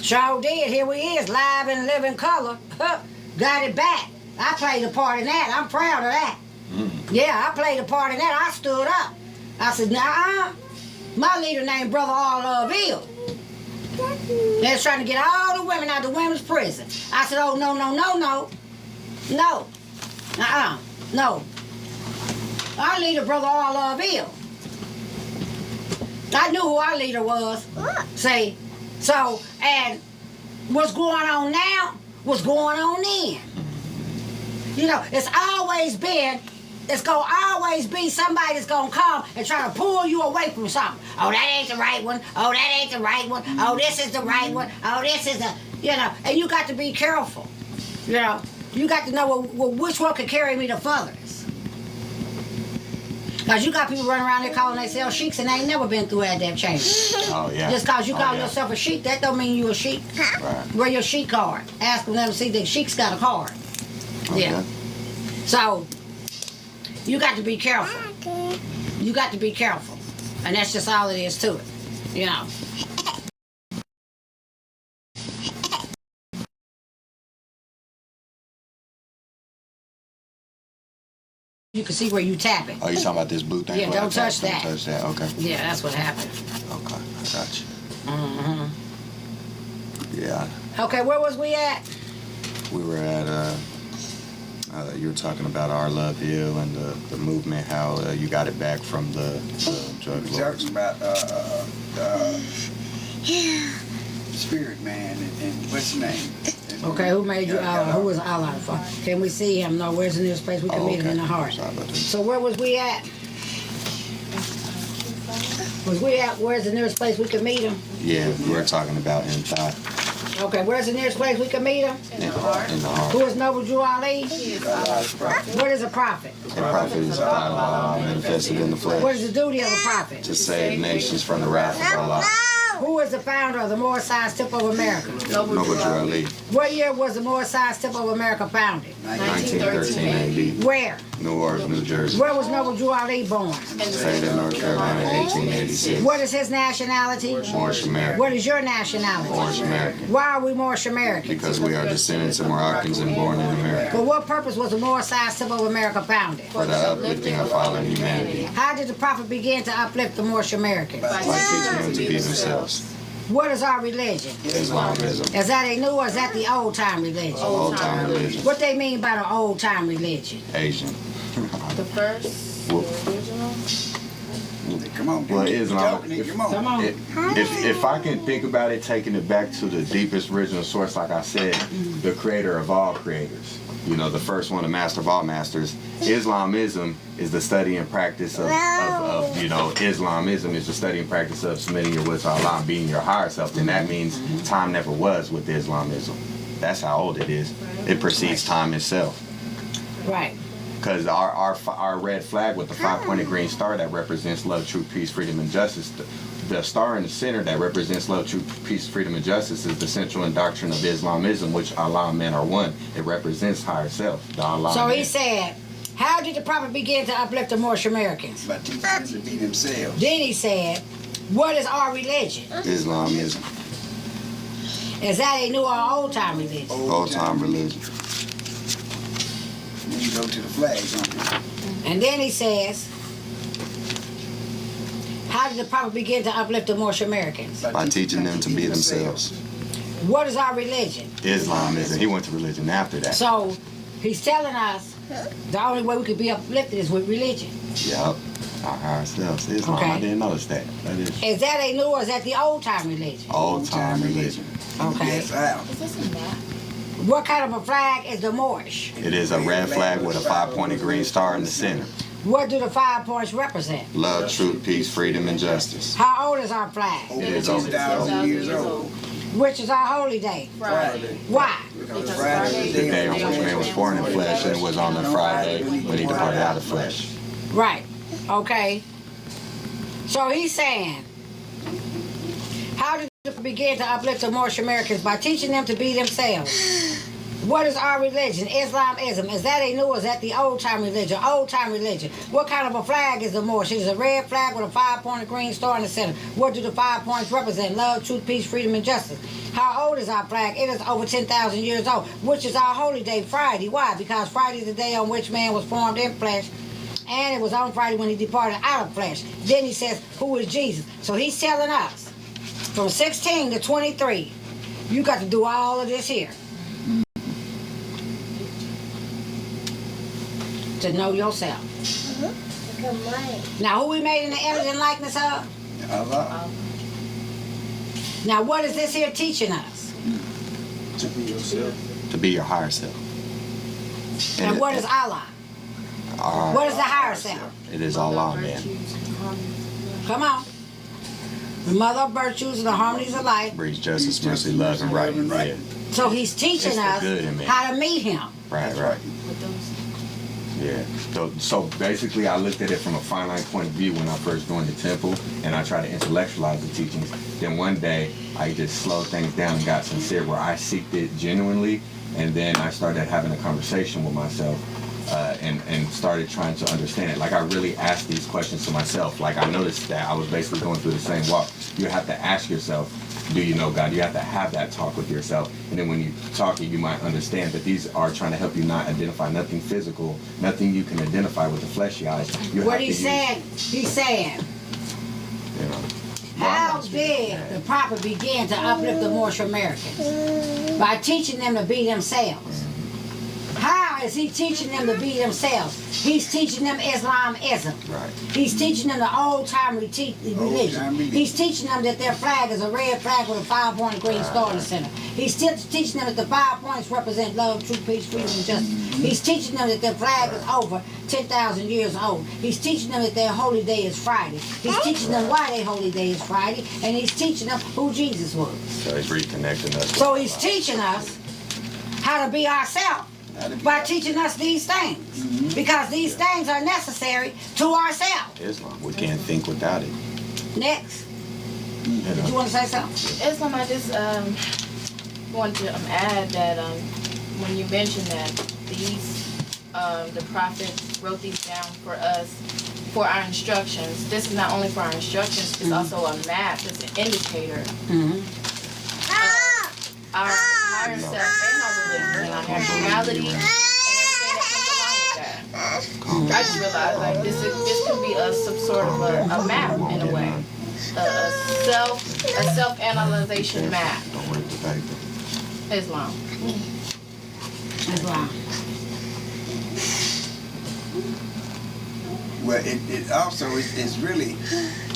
Sure did. Here we is, live and living color. Got it back. I played a part in that. I'm proud of that. Yeah, I played a part in that. I stood up. I said, nah, my leader named Brother All Love Ill. They was trying to get all the women out of the women's prison. I said, oh, no. No. No. Our leader, Brother All Love Ill. I knew who our leader was. Say, so, and what's going on now was going on then. You know, it's going to always be somebody that's going to come and try to pull you away from something. Oh, that ain't the right one. Oh, that ain't the right one. Oh, this is the right one. Oh, this is the, you know, and you got to be careful. You know, you got to know which one could carry me the furthest. Because you got people running around there calling themselves sheiks and they ain't never been through that chamber. Oh, yeah. Just because you call yourself a sheik, that don't mean you a sheik. Right. Wear your sheik card. Ask them to see the sheik's got a card. Okay. Yeah. So, you got to be careful. You got to be careful. And that's just all it is to it. You know. You can see where you tapping. Oh, you talking about this blue thing? Yeah, don't touch that. Don't touch that, okay. Yeah, that's what happened. Okay, I got you. Mm-hmm. Yeah. Okay, where was we at? We were at, you were talking about Our Love You and the movement, how you got it back from the drug We're lords. talking about the spirit man and what's his name? Okay, who made you Allah? Who was Allah for? Can we see him? No, where's the nearest place we can meet him in the heart? Sorry about that. So where was we at? Where's the nearest place we can meet him? Yeah, we were talking about in thought. Okay, where's the nearest place we can meet him? In the heart. Who is Noble Drew Ali? What is a prophet? A prophet is Allah manifested in the What flesh is the duty of a prophet? to save nations from the wrath of Allah. Who is the founder of the Moorish Science Temple of America? Noble Drew Ali, What year was the Moorish Science Temple of America founded? 1913 AD, Where? New Orleans, New Jersey. Where was Noble Drew Ali born? State of North Carolina, 1886. What is his nationality? Moorish American. What is your nationality? Moorish American. Why are we Moorish Americans? Because we are descendants of Moroccans and born in America. For what purpose was the Moorish Science Temple of America founded? For the uplifting of fallen humanity. How did the prophet begin to uplift the Moorish Americans? By teaching them to be themselves. What is our religion? Islamism. Is that a new or is that the old time religion? Old time religion. What they mean by the old time religion? Asian. The first, the original. Come on, Well, people. Islam. Talking, come on. Come on. If I can think about it, taking it back to the deepest original source, like I said, the creator of all creators. You know, the first one, the master of all masters. Islamism is the study and practice of you know, Islamism is the study and practice of submitting your will to Allah and being your higher self. And that means time never was with Islamism. That's how old it is. It precedes time itself. Right. Because our red flag with the 5-pointed green star that represents love, truth, peace, freedom, and justice, the star in the center that represents love, truth, peace, freedom, and justice is the central doctrine of Islamism, which Allah and man are one. It represents higher self. The Allah So and he man. said, how did the prophet begin to uplift the Moorish Americans? By teaching them to be themselves. Then he said, what is our religion? Islamism. Is that a new or old time religion? Old time religion. Then you go to the flags on it. And then he says, How did the prophet begin to uplift the Moorish Americans? By teaching them to be themselves. What is our religion? Islam is, and he went to religion after that. So he's telling us the only way we could be uplifted is with religion. Yep. Our higher selves. Islam, Okay. I didn't notice that. That Is that a new or is that the old time religion? old time religion. Okay. Yes, how? Is this a map? What kind of a flag is the Moorish? It is a red flag with a 5-pointed green star in the center. What do the 5 points represent? Love, truth, peace, freedom, and justice. How old is our flag? It is over 2,000 years old. Which is our holy day? Friday. Why? Because Friday is the day on which man was born in flesh, and it was on the Friday when he departed out of flesh. Right. Okay. So he's saying, how did it begin to uplift the Moorish Americans? By teaching them to be themselves. What is our religion? Islamism. Is that a new or is that the old time religion? Old time religion. What kind of a flag is the Moorish? It is a red flag with a 5-pointed green star in the center. What do the 5 points represent? Love, truth, peace, freedom, and justice. How old is our flag? It is over 10,000 years old. Which is our holy day? Friday. Why? Because Friday is the day on which man was formed in flesh. And it was on Friday when he departed out of flesh. Then he says, who is Jesus? So he's telling us, from 16 to 23, you got to do all of this here. To know yourself. Now, who we made in the image and likeness of? Allah. Now, what is this here teaching us? To be yourself. To be your higher self. And what is Allah? What is the higher self? It is Allah, man. Come on. The mother of virtues and the harmonies of life. Brings justice, mercy, love, and right. Yeah. So he's teaching It's the us good in me. how to meet him. Right. With those. Yeah. So basically, I looked at it from a finite point of view when I first joined the temple, and I tried to intellectualize the teachings. Then one day, I just slowed things down and got sincere, where I seeked it genuinely, and then I started having a conversation with myself, and started trying to understand it. Like, I really asked these questions to myself. Like, I noticed that I was basically going through the same walk. You have to ask yourself, do you know God? You have to have that talk with yourself. And then when you talk, you might understand that these are trying to help you not identify nothing physical, nothing you can identify with the fleshy eyes. You What have he's to saying, he's saying, you know, how did the prophet begin to uplift the Moorish Americans? By teaching them to be themselves. How is he teaching them to be themselves? He's teaching them Islamism. Right. He's teaching them the old-time religion. He's teaching them that their flag is a red flag with a 5-pointed green star in the center. He's still teaching them that the 5 points represent love, truth, peace, freedom, and justice. He's teaching them that their flag is over 10,000 years old. He's teaching them that their holy day is Friday. He's teaching them why their holy day is Friday, and he's teaching them who Jesus was. So he's reconnecting us. So he's teaching us how to be ourselves by teaching us these things. Because these things are necessary to ourselves. Islam. We can't think without it. Next. You Did you know? want to say something? Islam, I just want to add that when you mentioned that these, the prophet wrote these down for us for our instructions. This is not only for our instructions, it's also a map, it's an indicator. Our higher self and our religion and our nationality and everything that comes along with that. I just realized like this could be some sort of a map in a way. A self-analyzation map. Don't worry about it. Islam. Islam. Well, it also is really,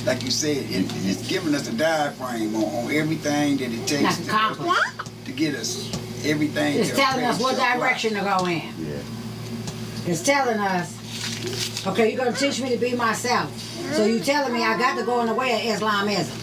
like you said, it's giving us a diaphragm on everything that it takes Like a compass. to get us everything. It's to telling us what affect direction to go in. Yeah. It's telling us, okay, you're going to teach me to be myself. So you're telling me I got to go in the way of Islamism.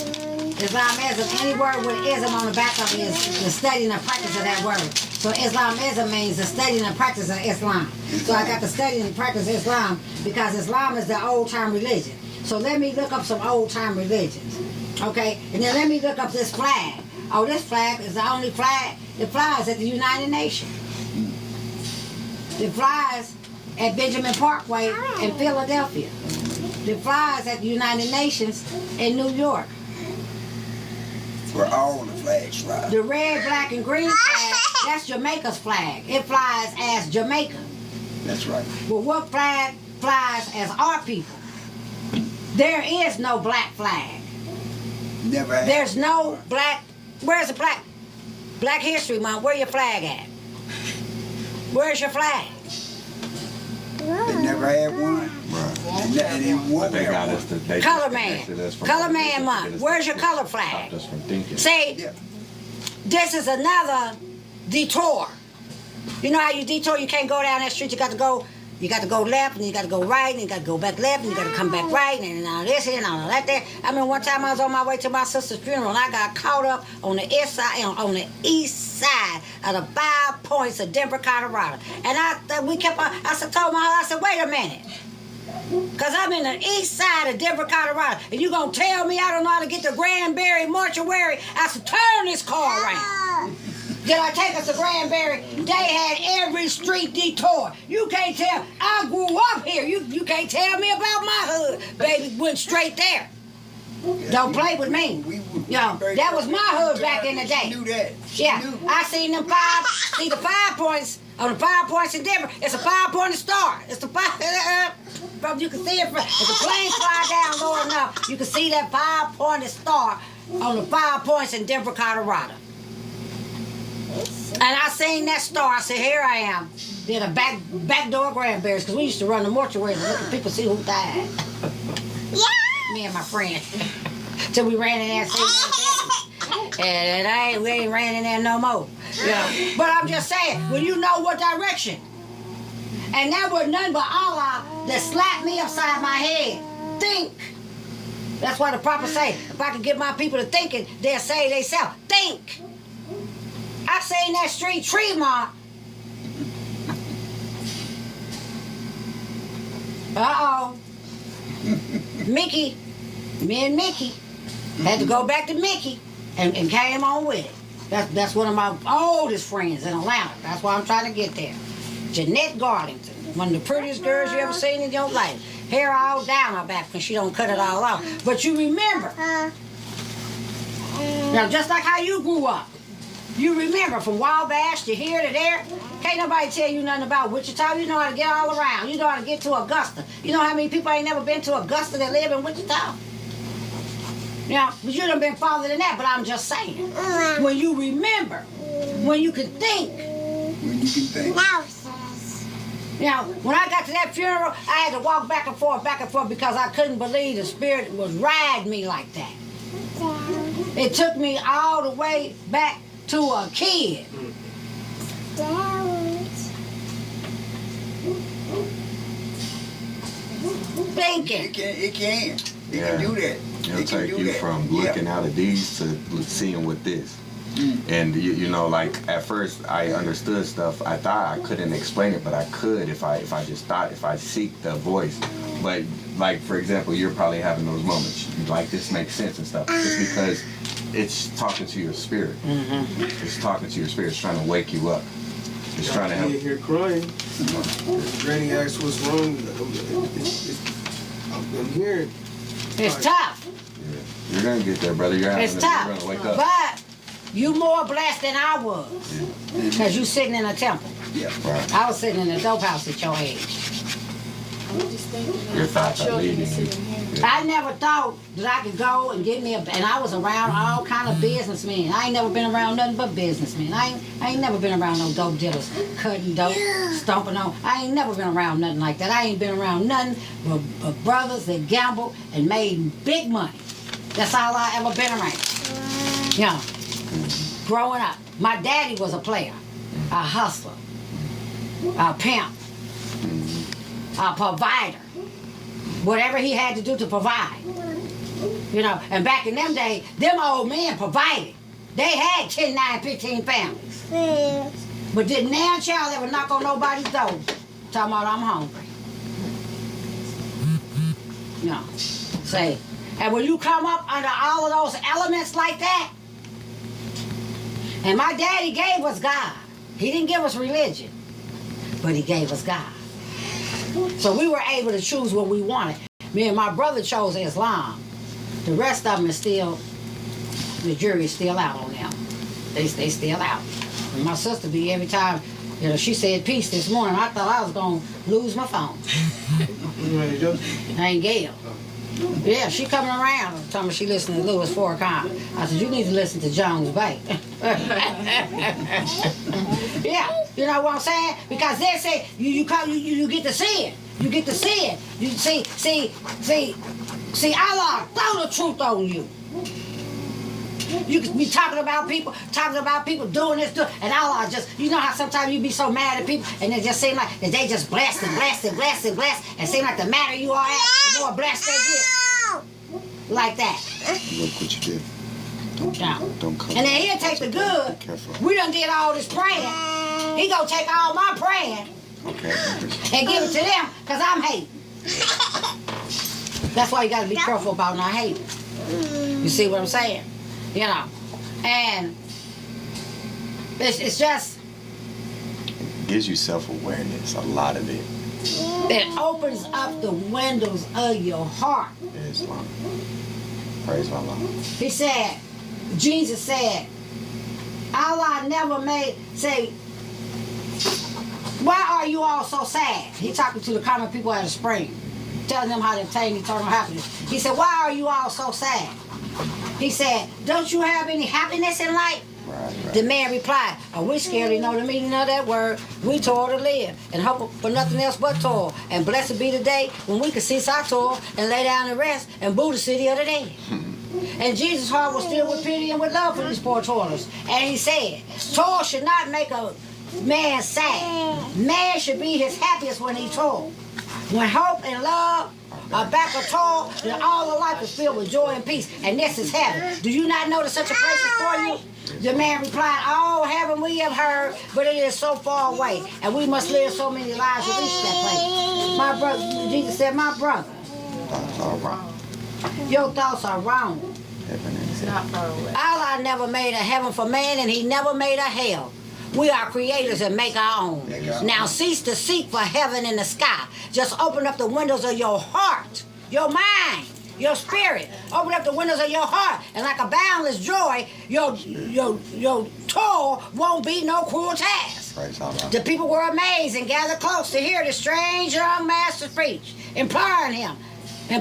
Islamism, any word with ism on the back of it is the study and the practice of that word. So Islamism means the study and the practice of Islam. So I got to study and practice Islam because Islam is the old-time religion. So let me look up some old-time religions. Okay? And then let me look up this flag. Oh, this flag is the only flag that flies at the United Nations. It flies at Benjamin Parkway in Philadelphia. It flies at the United Nations in New York. where all the flags fly. The red, black, and green flag, that's Jamaica's flag. It flies as Jamaica. That's right. But what flag flies as our people? There is no black flag. Never had. There's no black. Where's the black? Black History Month. Where your flag at? Where's your flag? They never had one. Right. And they But won't they got have us one. to they Color disconnected man. us from- Color man they month. disconnected Where's your us- color stopped flag? us from thinking. See, Yeah. this is another detour. You know how you detour? You can't go down that street. You got to go left, and you got to go right, and you got to go back left, and you got to come back right, and all this here and all that there. I mean, one time I was on my way to my sister's funeral, and I got caught up on the east side of the 5 Points of Denver, Colorado. And we kept on. Told my husband, I said, wait a minute. Because I'm in the east side of Denver, Colorado. And you going to tell me I don't know how to get to Granbury Mortuary? I said, turn this car around. Did I take us to Granbury? They had every street detour. You can't tell. I grew up here. You can't tell me about my hood. Baby, went straight there. Don't play with me. That was my hood back in the day. She knew that. She Yeah, knew. I seen them the 5 Points, on the 5 Points in Denver. It's a 5-pointed star. It's the 5, you can see it from, if the plane fly down low enough, you can see that 5-pointed star on the 5 Points in Denver, Colorado. And I seen that star. I said, here I am. Did a back door Granberries, because we used to run the mortuary and look at people see who died. Yeah. Me and my friend. Till we ran in there and seen and we ain't ran in there no more. Yeah. But I'm just saying, when you know what direction. And that was nothing but Allah that slapped me upside my head. Think. That's why the prophet say, if I could get my people to thinking, they'll save themselves. Think. I seen that street tree mark. Uh-oh. Mickey, me and Mickey had to go back to Mickey and came on with it. That's one of my oldest friends in Atlanta. That's why I'm trying to get there. Jeanette Garlington, one of the prettiest girls you ever seen in your life. Hair all down her back when she don't cut it all off. But you remember. Now, just like how you grew up. You remember from Wabash to here to there. Can't nobody tell you nothing about Wichita. You know how to get all around. You know how to get to Augusta. You know how many people ain't never been to Augusta that live in Wichita? Yeah, but you done been farther than that, but I'm just saying. When you remember, when you can think. When you can think. Now, when I got to that funeral, I had to walk back and forth, because I couldn't believe the spirit was riding me like that. It took me all the way back to a kid. Thinking. It can do that. It'll It can take do you that. from looking out of these to seeing with this. And you know, like at first I understood stuff. I thought I couldn't explain it, but I could if I just thought, if I seek the voice. But like, for example, you're probably having those moments like this makes sense and stuff. Just because it's talking to your spirit. It's talking to your spirit. It's trying to wake you up. It's trying to help. Here crying. Granny asked what's wrong. I'm here. It's tough. You're gonna get there, brother. You're It's you're tough. gonna wake up. But you more blessed than I was. Because you sitting in a temple. Yeah. Right. I was sitting in a dope house at your age. I'm just thinking Your of our thoughts are children leading you. sitting here. I never thought that I could go and get me and I was around all kind of businessmen. I ain't never been around nothing but businessmen. I ain't never been around no dope dealers, cutting dope, stomping on. I ain't never been around nothing like that. I ain't been around nothing but brothers that gambled and made big money. That's all I ever been around. You know, growing up. My daddy was a player, a hustler, a pimp, a provider. Whatever he had to do to provide. You know, and back in them days, them old men provided. They had 10, 9, 15 families. But didn't now child ever knock on nobody's door talking about I'm hungry. You know, say, and when you come up under all of those elements like that, and my daddy gave us God. He didn't give us religion, but he gave us God. So we were able to choose what we wanted. Me and my brother chose Islam. The rest of them is still, the jury is still out on them. They still out. And my sister be every time, you know, she said peace this morning. I thought I was going to lose my phone. I ain't Gail. Yeah, she coming around. Telling me she listening to Louis Farrakhan. I said, you need to listen to Jones Bay. Yeah, you know what I'm saying? Because they say you get to see it. You get to see it. You see, Allah throw the truth on you. You could be talking about people doing this, and Allah just, you know how sometimes you be so mad at people, and it just seem like that they just blessed, and seem like the madder you are at, the more blessed they get. Like that. Look what you did. Don't come. And then he'll take the good. Be careful. We done did all this praying. He gonna take all my praying Okay. and give it to them, because I'm hating. That's why you gotta be careful about not hating. You see what I'm saying? You know, and it's just, Gives you self-awareness, a lot of it. it opens up the windows of your heart. Islam. Praise Allah. He said, Jesus said, Allah never say, why are you all so sad? He talking to the common people at the spring, telling them how to obtain eternal happiness. He said, why are you all so sad? He said, don't you have any happiness in life? Right. The man replied, oh, we scarcely know the meaning of that word. We toil to live and hope for nothing else but toil. And blessed be the day when we can cease our toil and lay down and rest and boo the city of the dead. And Jesus' heart was filled with pity and with love for these poor toilers. And he said, toil should not make a man sad. Man should be his happiest when he toils. When hope and love are back of toil, then all of life is filled with joy and peace. And this is heaven. Do you not know that such a place is for you? The man replied, oh, heaven we have heard, but it is so far away. And we must live so many lives to reach that place. My brother, Jesus said, my brother, That's all wrong. your thoughts are wrong. Heaven is Not far away. Allah never made a heaven for man, and he never made a hell. We are creators and make our own. Now cease to seek for heaven in the sky. Just open up the windows of your heart, your mind, your spirit. Open up the windows of your heart, and like a boundless joy, your toil won't be no cruel task. Praise Allah. The people were amazed and gathered close to hear the strange young master preach, imploring him to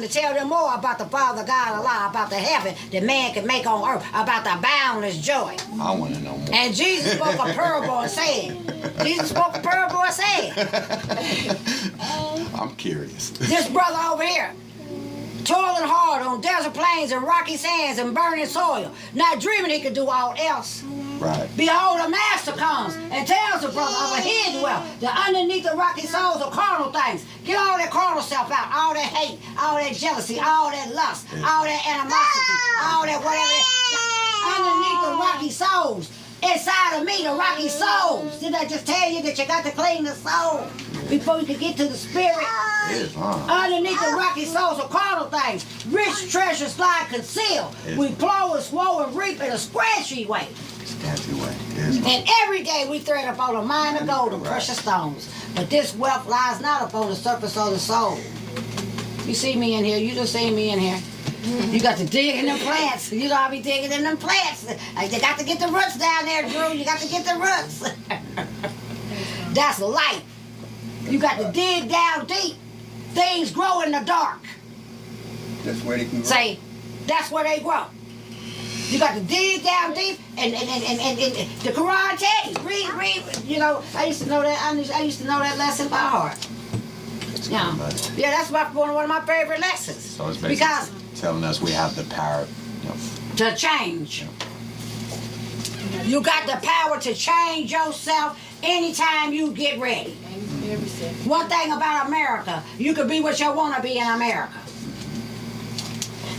tell them more about the Father God Allah, about the heaven that man can make on earth, about the boundless joy. I want to know more. And Jesus spoke a parable and said, I'm curious. this brother over here, toiling hard on desert plains and rocky sands and burning soil, not dreaming he could do all else. Right. Behold, a master comes and tells the brother of a hidden wealth that underneath the rocky souls of carnal things. Get all that carnal stuff out, all that hate, all that jealousy, all that lust, all that animosity, all that whatever. Underneath the rocky souls, inside of me, the rocky souls. Did I just tell you that you got to clean the soul before you can get to the spirit? Islam. Underneath the rocky souls of carnal things, rich treasures lie concealed. We plow and swow and reap in a scratchy way. Scanty way. Islam. And every day we thread upon a mine of gold and precious stones. But this wealth lies not upon the surface of the soul. You see me in here. You just see me in here. You got to dig in them plants. You know I be digging in them plants. Like, they got to get the roots down there, Drew. You got to get the roots. That's life. You got to dig down deep. Things grow in the dark. That's where they can grow. Say, that's where they grow. You got to dig down deep, and the Quran tells you, read. You know, I used to know that. I used to know that lesson by heart. Yeah, that's one of my favorite lessons. So it's basically because telling us we have the power, to change. You got the power to change yourself anytime you get ready. Every second. One thing about America, you can be what you want to be in America.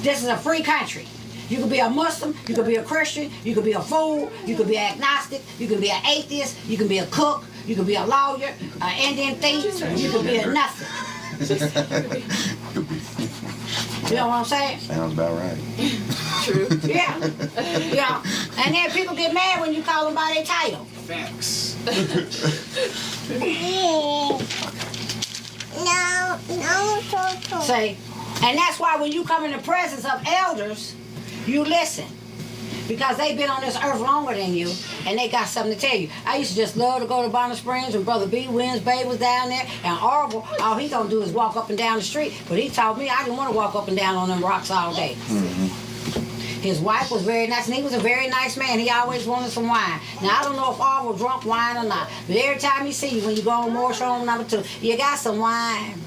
This is a free country. You could be a Muslim, you could be a Christian, you could be a fool, you could be agnostic, you could be an atheist, you could be a cook, you could be a lawyer, an Indian thief, you could be a nothing. You know what I'm saying? Sounds about right. True. Yeah. Yeah. And then people get mad when you call them by their title. Facts. See? And that's why when you come in the presence of elders, you listen. because they've been on this earth longer than you, and they got something to tell you. I used to just love to go to Bonner Springs when Brother B. Wynn's baby was down there, and Orville, all he gonna do is walk up and down the street. But he told me I didn't want to walk up and down on them rocks all day. His wife was very nice, and he was a very nice man. He always wanted some wine. Now, I don't know if Orville drunk wine or not, but every time he see you, when you go on Morris Home number 2, you got some wine.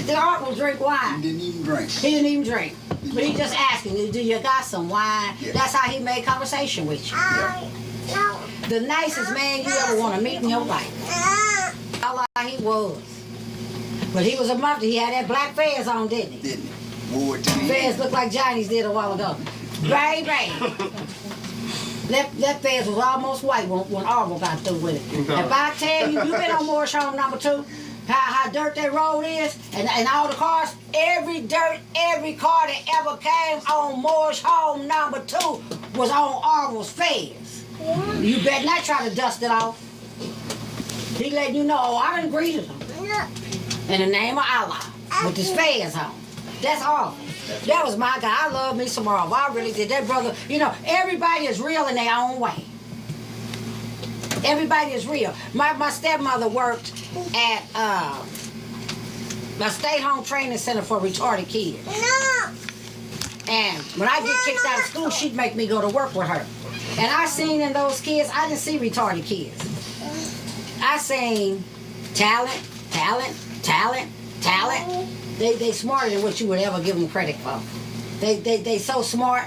Did Orville drink wine? He didn't even drink. He didn't even drink. But he just asking you, do you got some wine? Yeah. That's how he made conversation with you. The nicest man you ever want to meet in your life. How like he was. But he was a mother. He had that black fez on, didn't he? Didn't he? Wore it to me. Fez looked like Johnny's did a while ago. Baby. That fez was almost white when Orville got through with it. If I tell you, you've been on Morris Home number 2, how dirt that road is, and all the cars, every car that ever came on Morris Home number 2 was on Orville's fez. You better not try to dust it off. He letting you know, oh, I done greeted him. In the name of Allah, with his fez on. That's all. That was my guy. I love me some Orville. I really did. That brother, you know, everybody is real in their own way. Everybody is real. My stepmother worked at a stay-home training center for retarded kids. And when I get kicked out of school, she'd make me go to work with her. And I seen in those kids, I didn't see retarded kids. I seen talent. They smarter than what you would ever give them credit for. They so smart,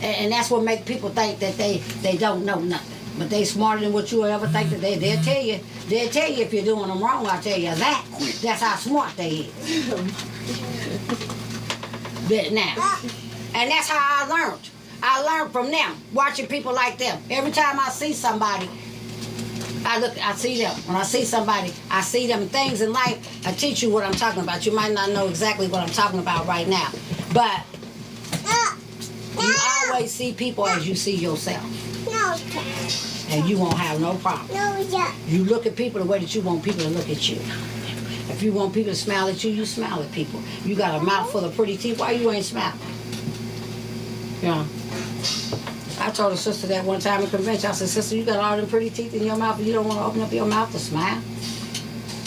and that's what make people think that they don't know nothing. But they smarter than what you would ever think that they'll tell you. They'll tell you if you're doing them wrong. I'll tell you that. That's how smart they is. Now, and that's how I learned. I learned from them, watching people like them. Every time I see somebody, I see them. When I see somebody, I see them things in life. I teach you what I'm talking about. You might not know exactly what I'm talking about right now. But you always see people as you see yourself. And you won't have no problem. You look at people the way that you want people to look at you. If you want people to smile at you, you smile at people. You got a mouth full of pretty teeth, why you ain't smiling? Yeah. I told a sister that one time in convention. I said, sister, you got all them pretty teeth in your mouth and you don't want to open up your mouth to smile?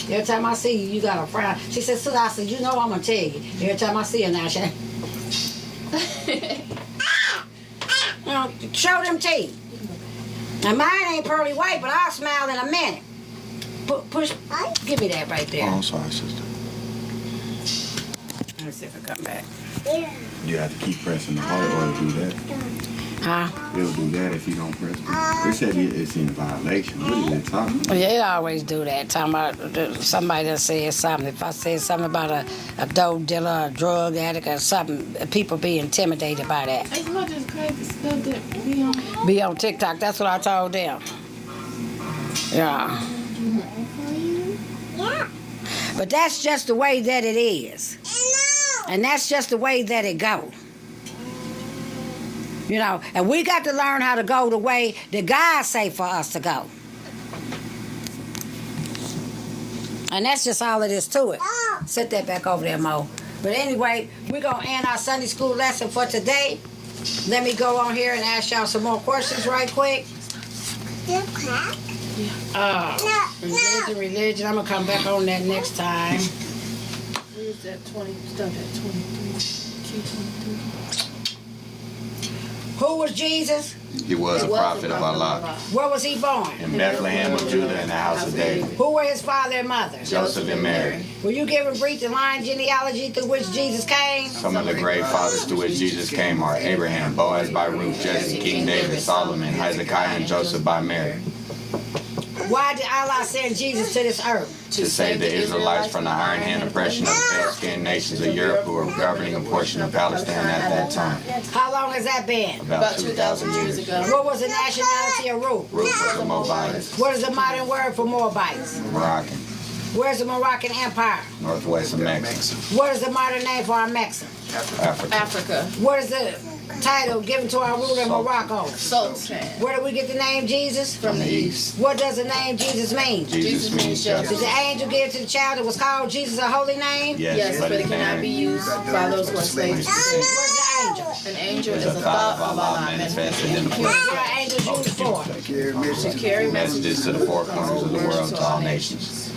Every time I see you, you got a frown. She said, sister, I said, you know I'm going to tell you. Every time I see her now, she you know, show them teeth. Now mine ain't pearly white, but I'll smile in a minute. Push, give me that right there. Oh, I'm sorry, sister. Let's see if it come back. You have to keep pressing the heart or it'll do that. Huh? It'll do that if you don't press it. They said it's in violation. What are they talking about? Yeah, it always do that. Talking about somebody that says something. If I say something about a dope dealer, a drug addict, or something, people be intimidated by that. It's not just crazy stuff that Be on TikTok. That's what I told them. Yeah. But that's just the way that it is. And that's just the way that it go. You know, and we got to learn how to go the way that God say for us to go. And that's just all it is to it. Set that back over there, Mo. But anyway, we're going to end our Sunday school lesson for today. Let me go on here and ask y'all some more questions right quick. Religion. I'm going to come back on that next time. Where's that 20 stuff at 23? Key 23. Who was Jesus? He was a prophet of Allah. Where was he born? In Bethlehem of Judah in the house of David. Who were his father and mother? Joseph and Mary. Were you given brief and line genealogy through which Jesus came? Some of the great fathers to which Jesus came are Abraham, Boaz by Ruth, Jesse, King David, Solomon, Hezekiah, and Joseph by Mary. Why did Allah send Jesus to this earth? To save the Israelites from the iron hand oppression of the pale-skinned nations of Europe who were governing a portion of Palestine at that time. How long has that been? About 2,000 years ago. What was the nationality of Ruth? Ruth was a Moabite. What is the modern word for Moabites? Moroccan. Where's the Moroccan Empire? Northwest of Mexico. What is the modern name for our Mexican? Africa. Africa. What is the title given to our ruler in Morocco? Sultan. Where do we get the name Jesus? From the east. What does the name Jesus mean? Jesus means Did justice. the angel give to the child that was called Jesus a holy name? Yes, but it cannot be used by those who are slaves to sin. Where's the angel? An angel is a thought of Allah manifested in the What flesh. are angels used for? Carry to messages. carry Messages to the four corners of the world, to all nations.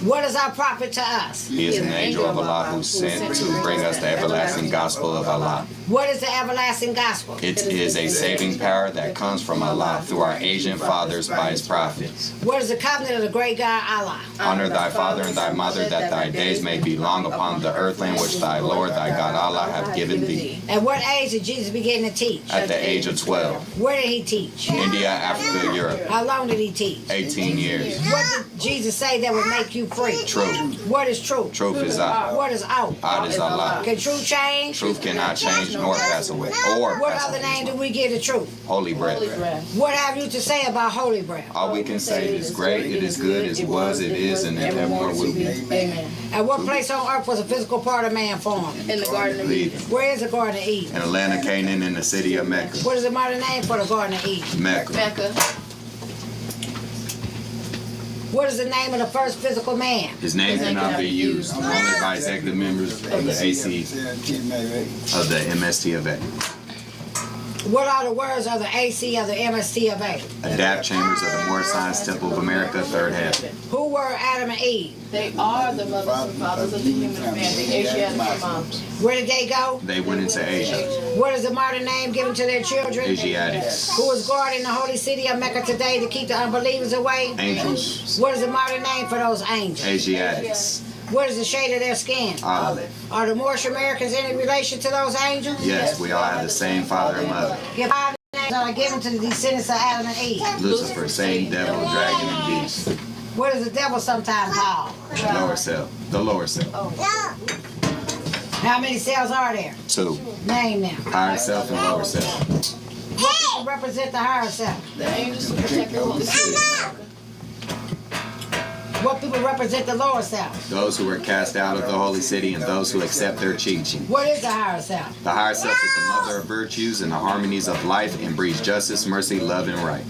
What is our prophet to us? He is an angel of Allah who sent to bring us the everlasting gospel of Allah. What is the everlasting gospel? It is a saving power that comes from Allah through our ancient fathers by his prophets. What is the covenant of the great God Allah? Honor thy father and thy mother, that thy days may be long upon the earthland which thy Lord thy God Allah hath given thee. At what age did Jesus begin to teach? At the age of 12. Where did he teach? India, Africa, Europe. How long did he teach? 18 years. What did Jesus say that would make you free? Truth. What is truth? Truth is out. What is out? Out is Allah. Can truth change? Truth cannot change nor pass away. Or What pass other away. name do we give to truth? Holy bread. What have you to say about holy bread? All we can say it is great, it is good, it was, it is, and evermore will be. Amen. At what place on earth was a physical part of man formed? In the Garden of Eden. Where is the Garden of Eden? In the land of Canaan, in the city of Mecca. What is the modern name for the Garden of Eden? Mecca. Mecca. What is the name of the first physical man? His name cannot be used only by executive members of the AC of the MST of A. What are the words of the AC of the MST of A? Adapt chambers of the Moore Science Temple of America, third heaven. Who were Adam and Eve? They are the mothers and fathers of the human family, Asiatic moms. Where did they go? They went into Asia. What is the modern name given to their children? Asiatics. Who is guarding the holy city of Mecca today to keep the unbelievers away? Angels. What is the modern name for those angels? Asiatics. What is the shade of their skin? Olive. Are the Moorish Americans any relation to those angels? Yes, we all have the same father and mother. Give 5 names that are given to the descendants of Adam and Eve. Lucifer, Satan, devil, dragon, and beast. What is the devil sometimes called? Lower self. The lower self. How many cells are there? 2. Name them. Higher self and lower self. What people represent the higher self? The angels who protect the Holy City of America. What people represent the lower self? Those who were cast out of the holy city and those who accept their teaching. What is the higher self? The higher self is the mother of virtues and the harmonies of life and breeds justice, mercy, love, and right.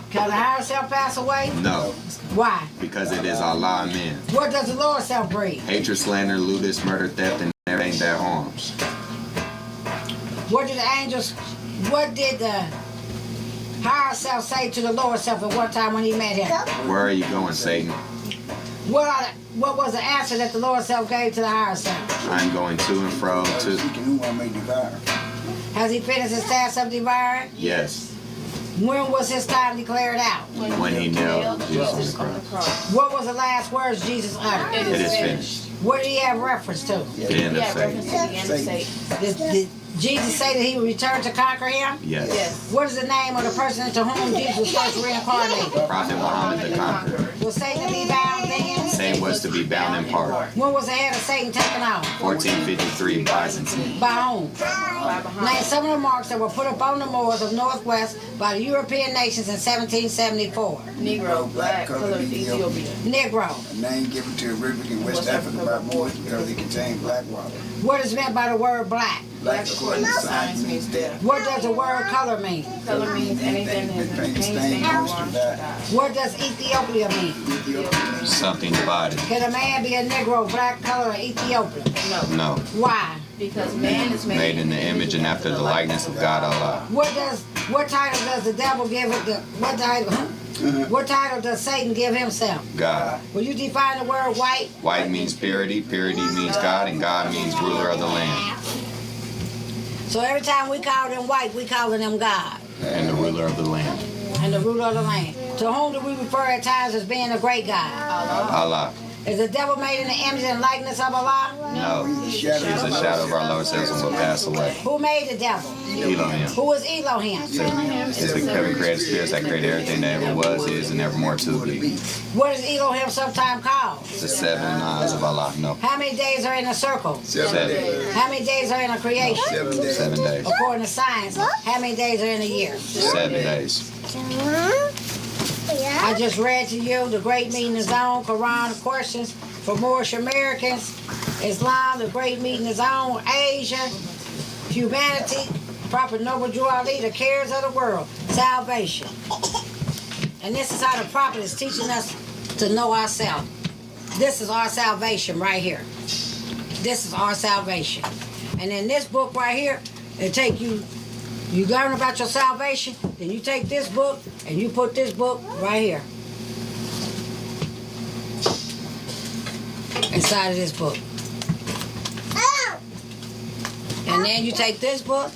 Can the higher self pass away? No, Why? because it is Allah and men. What does the lower self breed? Hatred, slander, lewdness, murder, theft, and everything that harms. What did the higher self say to the lower self at one time when he met him? Where are you going, Satan? What was the answer that the lower self gave to the higher self? I'm going to and fro to... Seeking whom I may devour. Has he finished his task of devouring? Yes, When was his time declared out? when he nailed Jesus on the cross. What was the last words Jesus uttered? It is finished. What did he have reference to? The end of Yeah, reference to faith. the end of Satan. Did Jesus say that he would return to conquer him? Yes. Yes. What is the name of the person to whom Jesus was first reincarnated? Prophet Muhammad the Conqueror. Was Satan to be bound then? Satan was to be bound in part. When was the head of Satan taken off? 1453 Byzantine. By whom? By Name behind. some of the marks that were put upon the Moors of Northwest by the European nations in 1774. Negro, black, colored Ethiopia. Negro. A name given to a river in West Africa by Moors because they contain black water. What is meant by the word black? Black, according to Science science, means death. What does the word color mean? Color means anything that has been paint stained or washed to die. What does Ethiopia mean? Ethiopia means Something divided. Can a man be a Negro, black, color, or Ethiopian? No, No. Why? because man is Made in the image and after the likeness of God Allah. What title does the devil give it? What title does Satan give himself? God. Will you define the word white? White means purity, purity means God, and God means ruler of the land. So every time we call them white, we calling them God And the ruler of the land. and the ruler of the land. To whom do we refer at times as being a great God? Allah. Is the devil made in the image and likeness of Allah? No. He's a shadow of our Lord selves and will pass away. Who made the devil? Elohim. Who is Elohim? It's the heaven created spirits that created everything that ever was, is, and evermore to be. What is Elohim sometimes called? The 7 eyes of Allah. No. How many days are in a circle? 7. How many days are in a creation? 7 days. According to science, how many days are in a year? 7 days. I just read to you the Great Meeting is on, Quran questions for Moorish Americans, Islam, the Great Meeting is on, Asia, humanity, Prophet Noble Drew Ali, the cares of the world, salvation. And this is how the prophet is teaching us to know ourselves. This is our salvation right here. This is our salvation. And in this book right here, it take you learn about your salvation, then you take this book and you put this book right here. Inside of this book. And then you take this book,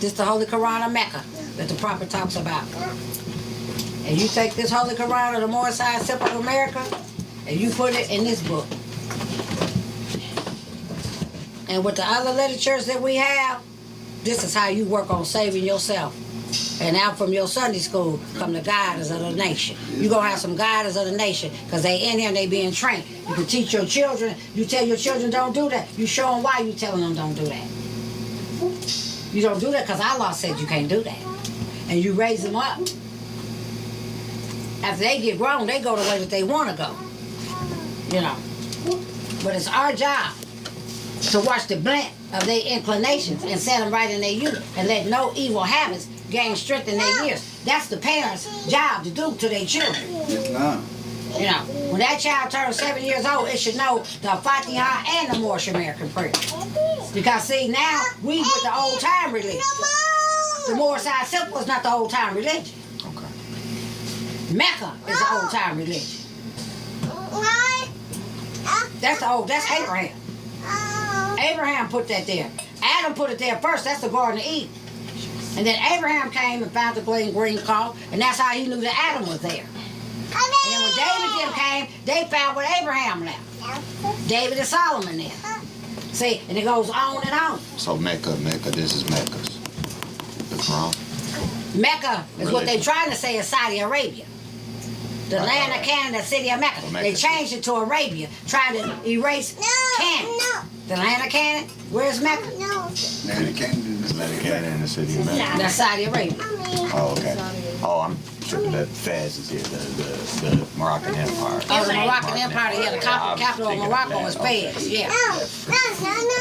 this the Holy Quran of Mecca that the prophet talks about. And you take this Holy Quran of the Morris High Temple of America and you put it in this book. And with the other literatures that we have, this is how you work on saving yourself. And out from your Sunday school come the guiders of the nation. You're going to have some guiders of the nation because they in here and they being trained. You can teach your children. You tell your children don't do that. You show them why you telling them don't do that. You don't do that because Allah said you can't do that. And you raise them up. After they get grown, they go the way that they want to go. You know. But it's our job to watch the blend of their inclinations and set them right in their youth and let no evil habits gain strength in their years. That's the parents' job to do to their children. You know, when that child turns 7 years old, it should know the Fatiha and the Moorish American prayer. Because see, now we with the old time religion. The Moorish Side Simple is not the old time religion. Okay. Mecca is the old time religion. That's Abraham. Abraham put that there. Adam put it there first. That's the Garden of Eden. And then Abraham came and found the green cloth, and that's how he knew that Adam was there. And then when David them came, they found what Abraham left. David and Solomon there. See, and it goes on and on. So Mecca, this is Mecca's. The Quran. Mecca is what they're trying to say is Saudi Arabia. The land of Canaan, the city of Mecca. They changed it to Arabia, trying to erase Canaan. The land of Canaan, where's Mecca? Land of Canaan is in the city of Mecca. That's Saudi Arabia. Oh, okay. Oh, I'm tripping. The Fez is here. The Moroccan Empire. Oh, the Moroccan Empire. Yeah, the capital of Morocco is Fez. Yeah.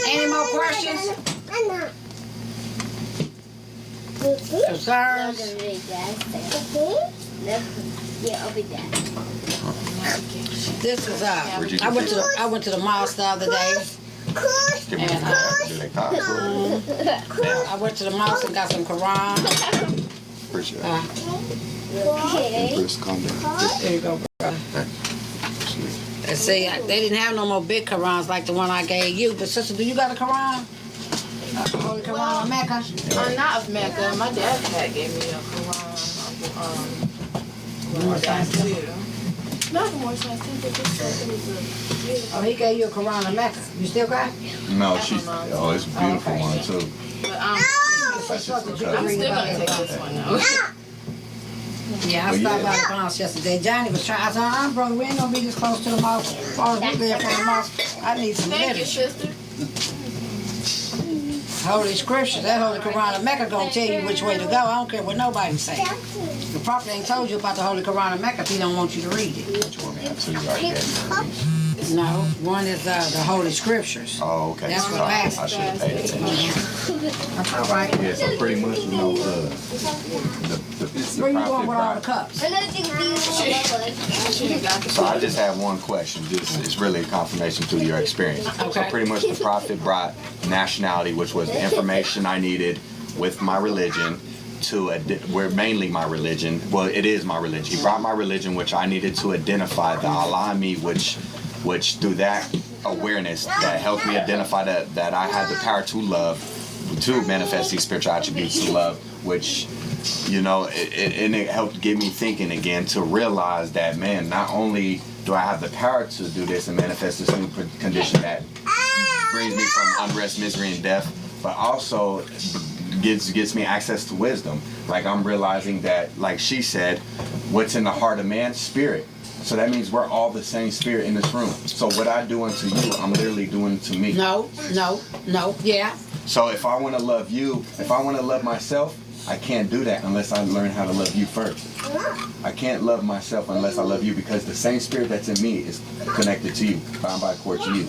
Any more questions? Concerns? Yeah, I'll be there. This is I went to the mosque the other day. And I went to the mosque and got some Quran. Appreciate Okay. it. Calm down. There you go, brother. And see, they didn't have no more big Qurans like the one I gave you. But sister, do you got a Quran? A Holy Quran of Mecca? Not of Mecca. My dad had gave me a Quran. Not the more science temple, just it was Oh, he gave you a Quran of Mecca. You still got it? No, it's a beautiful Okay. one too. But That's just I'm still gonna take this one though. Yeah, I stopped by the mosque yesterday. Johnny was trying. I said, brother, we ain't gonna be this close to the mosque. As far as we live from the mosque, I need some Thank you, literature. sister. Holy scriptures, that Holy Quran of Mecca gonna tell you which way to go. I don't care what nobody say. The prophet ain't told you about the Holy Quran of Mecca if he don't want you to read it. Which one? So you already gave me. No, one is the Holy Scriptures. Oh, okay. That's what I passed. should have paid attention. That's all right. Yeah, so pretty much, you know, the Where you going prophet with all the brought. cups? So I just have one question. It's really a confirmation to your experience. Okay. So pretty much the prophet brought nationality, which was the information I needed with my religion where mainly my religion. Well, it is my religion. He brought my religion, which I needed to identify the Allah in me, which through that awareness that helped me identify that I had the power to love, to manifest these spiritual attributes to love, which, you know, it helped get me thinking again to realize that, man, not only do I have the power to do this and manifest this new condition that brings me from unrest, misery, and death, but also gives me access to wisdom. Like, I'm realizing that, like she said, what's in the heart of man? Spirit. So that means we're all the same spirit in this room. So what I do unto you, I'm literally doing to me. No, yeah. So if I want to love you, if I want to love myself, I can't do that unless I learn how to love you first. I can't love myself unless I love you, because the same spirit that's in me is connected to you, bound by a cord to you.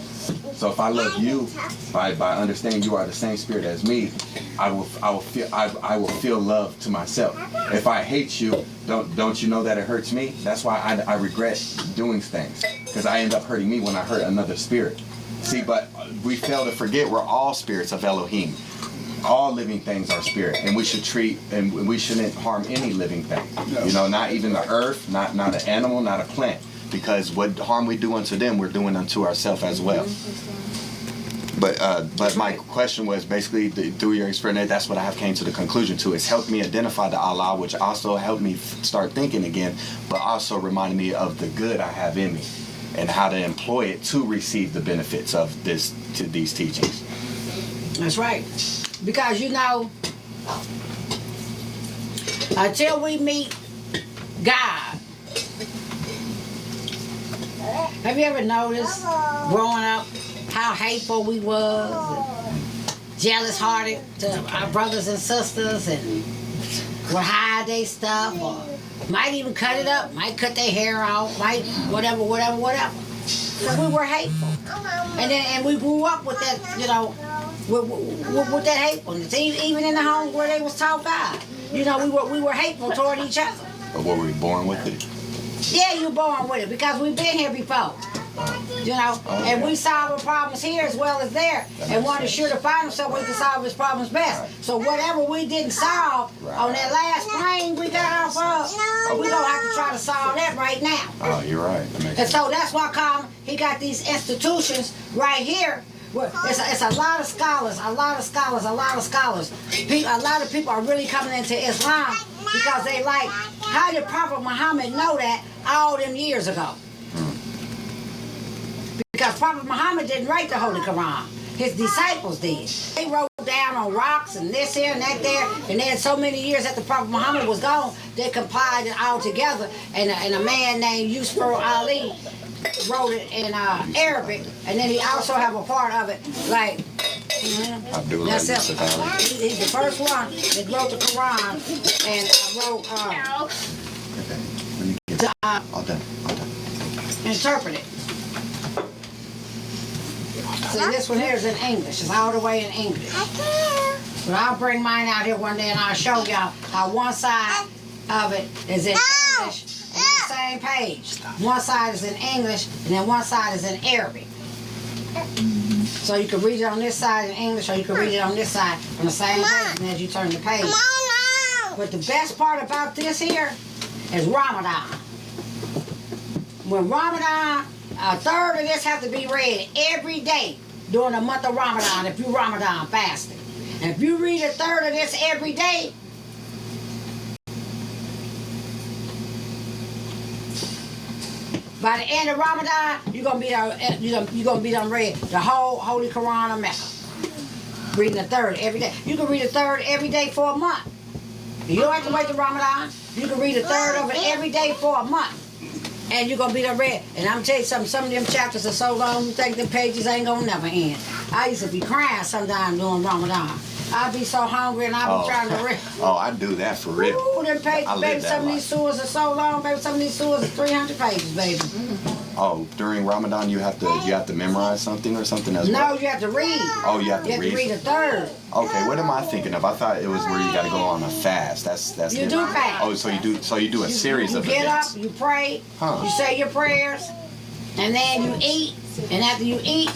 So if I love you by understanding you are the same spirit as me, I will feel love to myself. If I hate you, don't you know that it hurts me? That's why I regret doing things, because I end up hurting me when I hurt another spirit. See, but we fail to forget we're all spirits of Elohim. All living things are spirit, and we shouldn't harm any living thing. No. You know, not even the earth, not an animal, not a plant, because what harm we do unto them, we're doing unto ourselves as well. But my question was basically through your experience, that's what I have came to the conclusion to. It's helped me identify the Allah, which also helped me start thinking again, but also reminded me of the good I have in me and how to employ it to receive the benefits of these teachings. That's right. Because, you know, until we meet God, have you ever noticed growing up how hateful we was, and jealous-hearted to our brothers and sisters, and would hide their stuff, or might even cut it up, might cut their hair off, might whatever. Because we were hateful. And we grew up with that, you know, with that hatefulness. Even in the homes where they was taught God. You know, we were hateful toward each other. But were we born with it? Yeah, you born with it, because we've been here before. You know, and we solve our problems here as well as there. And one is sure to find himself we can solve his problems best. So whatever we didn't solve on that last plane we got off of, we're going to have to try to solve that right now. Oh, you're right. That makes And sense. so that's why he got these institutions right here. Where it's a lot of scholars, a lot of scholars. A lot of people are really coming into Islam because they like, how did Prophet Muhammad know that all them years ago? Because Prophet Muhammad didn't write the Holy Quran. His disciples did. They wrote down on rocks and this here and that there. And then so many years after Prophet Muhammad was gone, they compiled it all together. And a man named Yusuf Ali wrote it in Arabic. And then he also have a part of it like, that's it. He's the first one that wrote the Quran and wrote interpret it. See, this one here is in English. It's all the way in English. But I'll bring mine out here one day and I'll show y'all how one side of it is in English and on the same page. One side is in English and then one side is in Arabic. So you can read it on this side in English or you can read it on this side on the same page, and as you turn the page. But the best part about this here is Ramadan. When Ramadan, a third of this have to be read every day during the month of Ramadan if you Ramadan fasting. And if you read a third of this every day, by the end of Ramadan, you're gonna be done read the whole Holy Quran of Mecca. Reading a third every day. You can read a third every day for a month. You don't have to wait to Ramadan. You can read a third of it every day for a month. And you're going to be done read. And I'm going to tell you something, some of them chapters are so long, you think the pages ain't going to never end. I used to be crying sometimes during Ramadan. I'd be so hungry and I'd be trying to read. Oh, I do that for real. Ooh, them pages, baby, some of these surahs are so long, baby, some of these surahs are 300 pages, baby. Oh, during Ramadan you have to memorize something or something as well? No, you have to read. Oh, you have to read? You have to read a third. Okay, what am I thinking of? I thought it was where you got to go on a fast. That's You do fast. Oh, so you do a series of events. You get events. up, you pray, you say your prayers, and then you eat, and after you eat,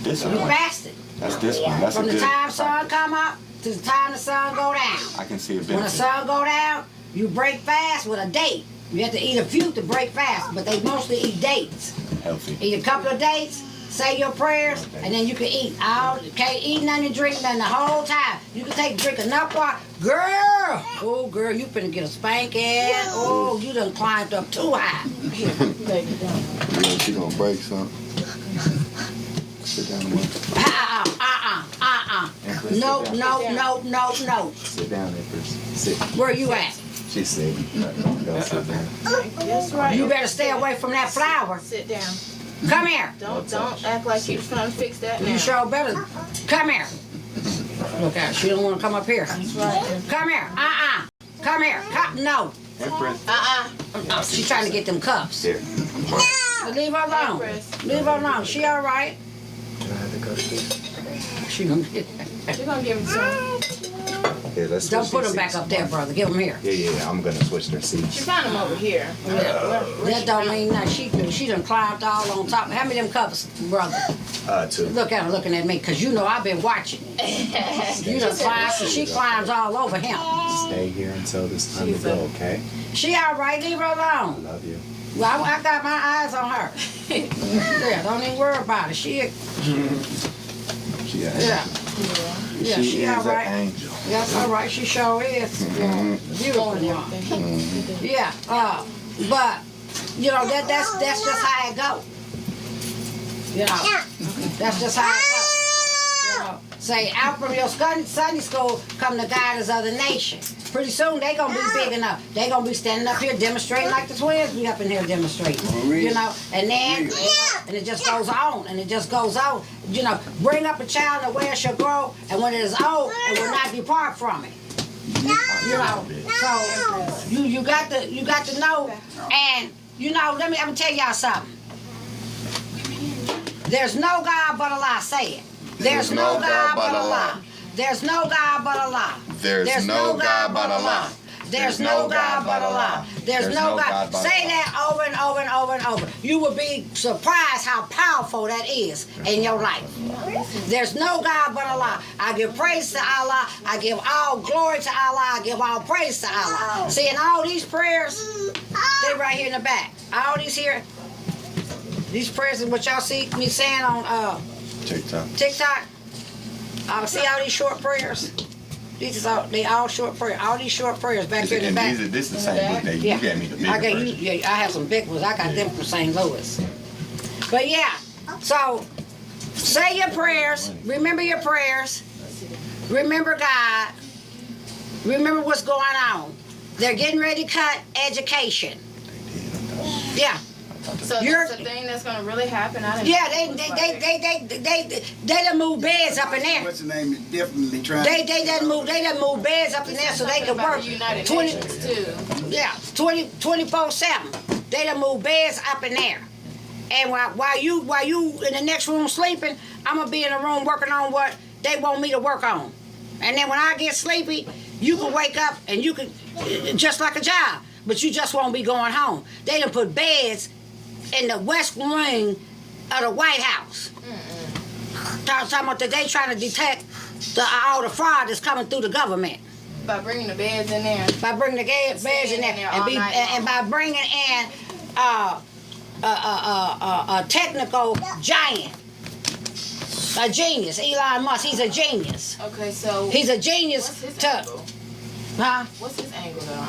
This you one. fasted. That's this one. That's From a the good. time sun come up to the time the sun go down. I can see a When the benefit. sun go down, you break fast with a date. You have to eat a few to break fast, but they mostly eat dates. Healthy. Eat a couple of dates, say your prayers, and then you can eat. Can't eat nothing, drink nothing the whole time. You can drink enough water. Girl! Oh, girl, you finna get a spanking. Oh, you done climbed up too high. Yeah, she gonna break something. Sit down, man. Empress, No, sit down. no. Sit down, Empress. Sit. Where you at? She's sitting. Go sit down. That's right. You better stay away from that flower. Sit down. Come here. Don't act like you're trying to fix that now. You sure better. Come here. Look out, she don't want to come up here. That's right. Come here. Come here. No. Empress. No, she's trying to get them cups. Here. Leave her alone. Leave her alone. She all right. She gonna get. You're gonna give it to him. Yeah, let's Don't switch put these them back seats. up there, brother. Give them here. Yeah, I'm gonna switch their She seats. found him over here. That don't mean nothing. She done climbed all on top. How many of them covers, brother? 2. Look at her looking at me, cause you know I've been watching. You done climbed, she climbs all over him. Stay here until it's time to go, okay? She all right, leave her alone. Love you. Well, I got my eyes on her. Yeah, don't even worry about it. She Yeah, she is all an right. angel. That's all right. She sure is. Yeah, beautiful one. Yeah, but you know that's just how it go. You know, that's just how it go. You know, say out from your Sunday school come the guiders of the nation. Pretty soon they gonna be big enough. They gonna be standing up here demonstrating like the twins be up in here demonstrating. You know, and then and it just goes on and it just goes on. You know, bring up a child and where it shall grow, and when it is old, it will not depart from it. You know, so you got to know, and you know, I'm gonna tell y'all something. There's no God but Allah. Say it. There's no God but Allah. There's no God but Allah. There's no God but Allah. There's no God but Allah. There's no God. Say that over and over and over and over. You will be surprised how powerful that is in your life. There's no God but Allah. I give praise to Allah. I give all glory to Allah. I give all praise to Allah. See, in all these prayers, they right here in the back. All these prayers is what y'all see me saying on TikTok. See all these short prayers? They all short prayers. All these short prayers back here in the back. This is the same book that you gave me the bigger version. I have some big ones. I got them from St. Louis. But yeah, so say your prayers. Remember your prayers. Remember God. Remember what's going on. They're getting ready to cut education. Yeah. So that's the thing that's gonna really happen. Yeah, they done move beds up in there. What's the name? Is definitely trying. They done move beds up in there so they can work 20. Yeah, 24/7. They done move beds up in there. And while you in the next room sleeping, I'm gonna be in the room working on what they want me to work on. And then when I get sleepy, you can wake up and you can just like a job, but you just won't be going home. They done put beds in the west wing of the White House. Talking about that they trying to detect all the fraud that's coming through the government. By bringing the beds in there. By bringing the beds in there, and by bringing in a technical giant, a genius. Elon Musk, he's a genius. Okay, so he's a genius. What's his angle? Huh? What's his angle though?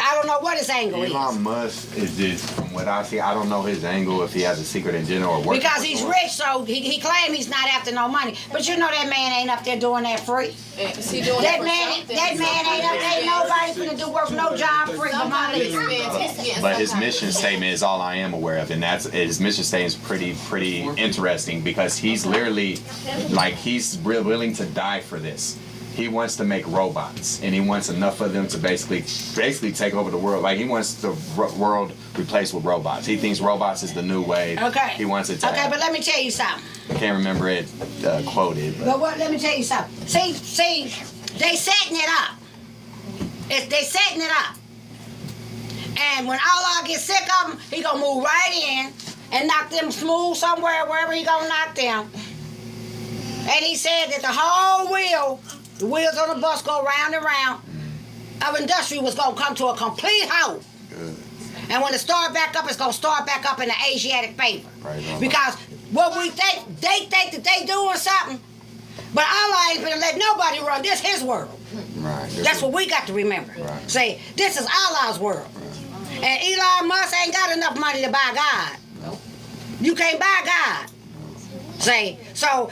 I don't know what his angle is. Elon Musk is just, from what I see, I don't know his angle if he has a secret agenda or what. Because he's rich, so he claims he's not after no money. But you know that man ain't up there doing that free. Is he doing that man ain't up there. Ain't nobody finna do work no job free for money. But his mission statement is all I am aware of, and that's his mission statement is pretty interesting because he's literally like he's willing to die for this. He wants to make robots, and he wants enough of them to basically take over the world. Like he wants the world replaced with robots. He thinks robots is the new way. Okay. He wants it to. Okay, but let me tell you something. I can't remember it quoted. But what? Let me tell you something. See, they setting it up. They setting it up. And when Allah gets sick of them, he gonna move right in and knock them smooth somewhere, wherever he gonna knock them. And he said that the whole the wheels on the bus go round and round, of industry was going to come to a complete halt. Good. And when it start back up, it's going to start back up in the Asiatic favor. Right, because what we think, they think that they doing something, but Allah ain't going to let nobody run. This his world. Right. That's what we got to remember. Right. Say, this is Allah's world. Right. And Elon Musk ain't got enough money to buy God. Nope. You can't buy God. Say, so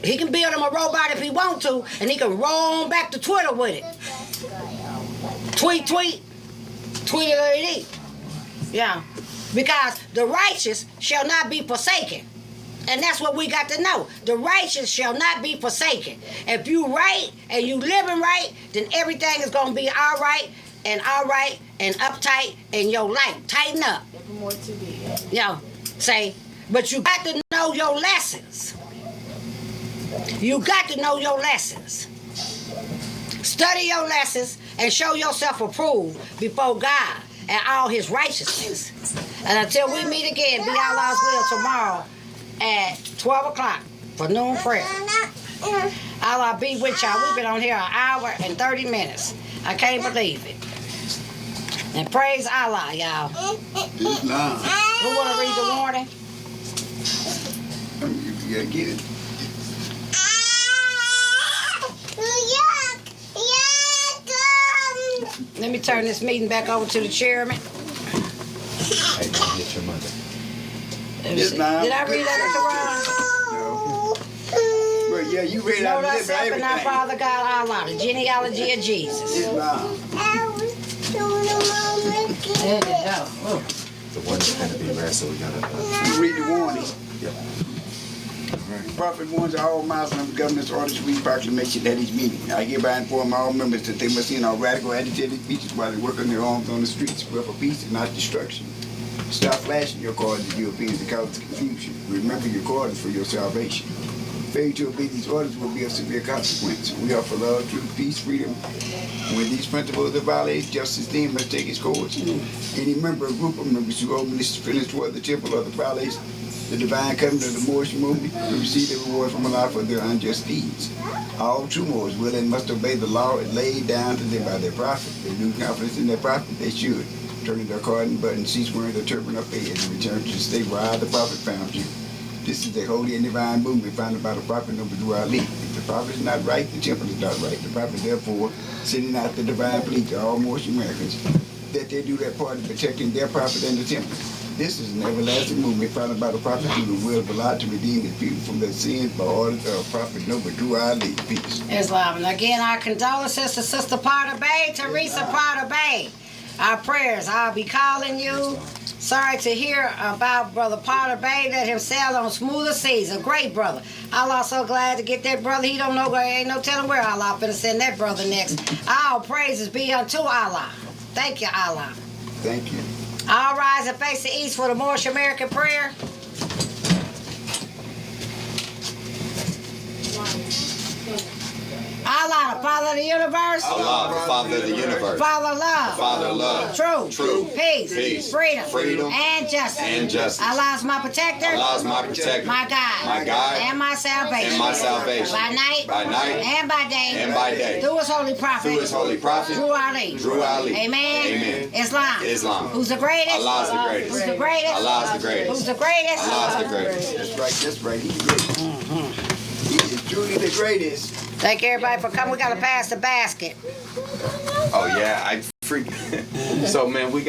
he can build him a robot if he want to, and he can roll on back to Twitter with it. Tweet it. Yeah. Because the righteous shall not be forsaken. And that's what we got to know. The righteous shall not be forsaken. If you right and you living right, then everything is going to be all right and uptight in your life. Tighten up. There's more to be. Say, but you got to know your lessons. You got to know your lessons. Study your lessons and show yourself approved before God and all his righteousness. And until we meet again, be Allah's will tomorrow at 12 o'clock for noon prayer. Allah be with y'all. We've been on here an hour and 30 minutes. I can't believe it. And praise Allah, y'all. Islam. Who want to read the warning? You gotta get it. Let me turn this meeting back over to the chairman. Hey, don't hit your mother. Let me see. Did I read out of the Quran? No. Well, yeah, you read Know out of this thyself and thy everything. Father God Allah, the genealogy of Jesus. Islam. There you go. Oh. The one that's gonna be rare, so we gotta. You read the warning. Yeah. Prophet warns all Muslim governors orders to read proclamation at his meeting. I hereby inform all members that they must end all radical agitated speeches while they work on their arms on the streets, spread for peace and not destruction. Stop flashing your cards at Europeans to cause confusion. Remember your card is for your salvation. Failure to obey these orders will be of severe consequence. We are for love, truth, peace, freedom. When these principles are violated, justice then must take its course. Any member or group of members who openly finish toward the temple or the violates the divine covenant of the Moorish movement will receive the reward from Allah for their unjust deeds. All true Moors will and must obey the law laid down to them by their prophet. They lose confidence in their prophet, they should. Turning their card and button, cease wearing their turban or fez, and return to the state where I, the prophet, found you. This is a holy and divine movement founded by the prophet Noble Ali. If the prophet is not right, the temple is not right. The prophet, therefore, sending out the divine plea to all Moorish Americans that they do their part in protecting their prophet and the temple. This is an everlasting movement founded by the prophet who the will of Allah to redeem his people from their sins by order of Prophet Noble Ali. Peace. Islam. And again, our condolences to Sister Potter Bay, Teresa Potter Bay. Our prayers. I'll be calling you. Sorry to hear about Brother Potter Bay. Let him sail on smoother seas. A great brother. Allah so glad to get that brother. He don't know where, ain't no telling where Allah finna send that brother next. All praises be unto Allah. Thank you, Allah. Thank you. All rise and face the east for the Moorish American prayer. Allah, the Father of the universe. Allah, the Father of the universe. Father of love. Father of love. Truth. Peace. Freedom. And justice. Allah is my protector. Allah is my protector. My guide. And my salvation. By night. And by day. Through his holy prophet. Drew Ali. Amen. Islam. Who's the greatest? Allah is the greatest. Who's the greatest? Allah is the greatest. Who's the greatest? Allah is the greatest. That's right. He's the greatest. He is truly the greatest. Thank everybody for coming. We got to pass the basket. Oh yeah, I freak. So man, we got.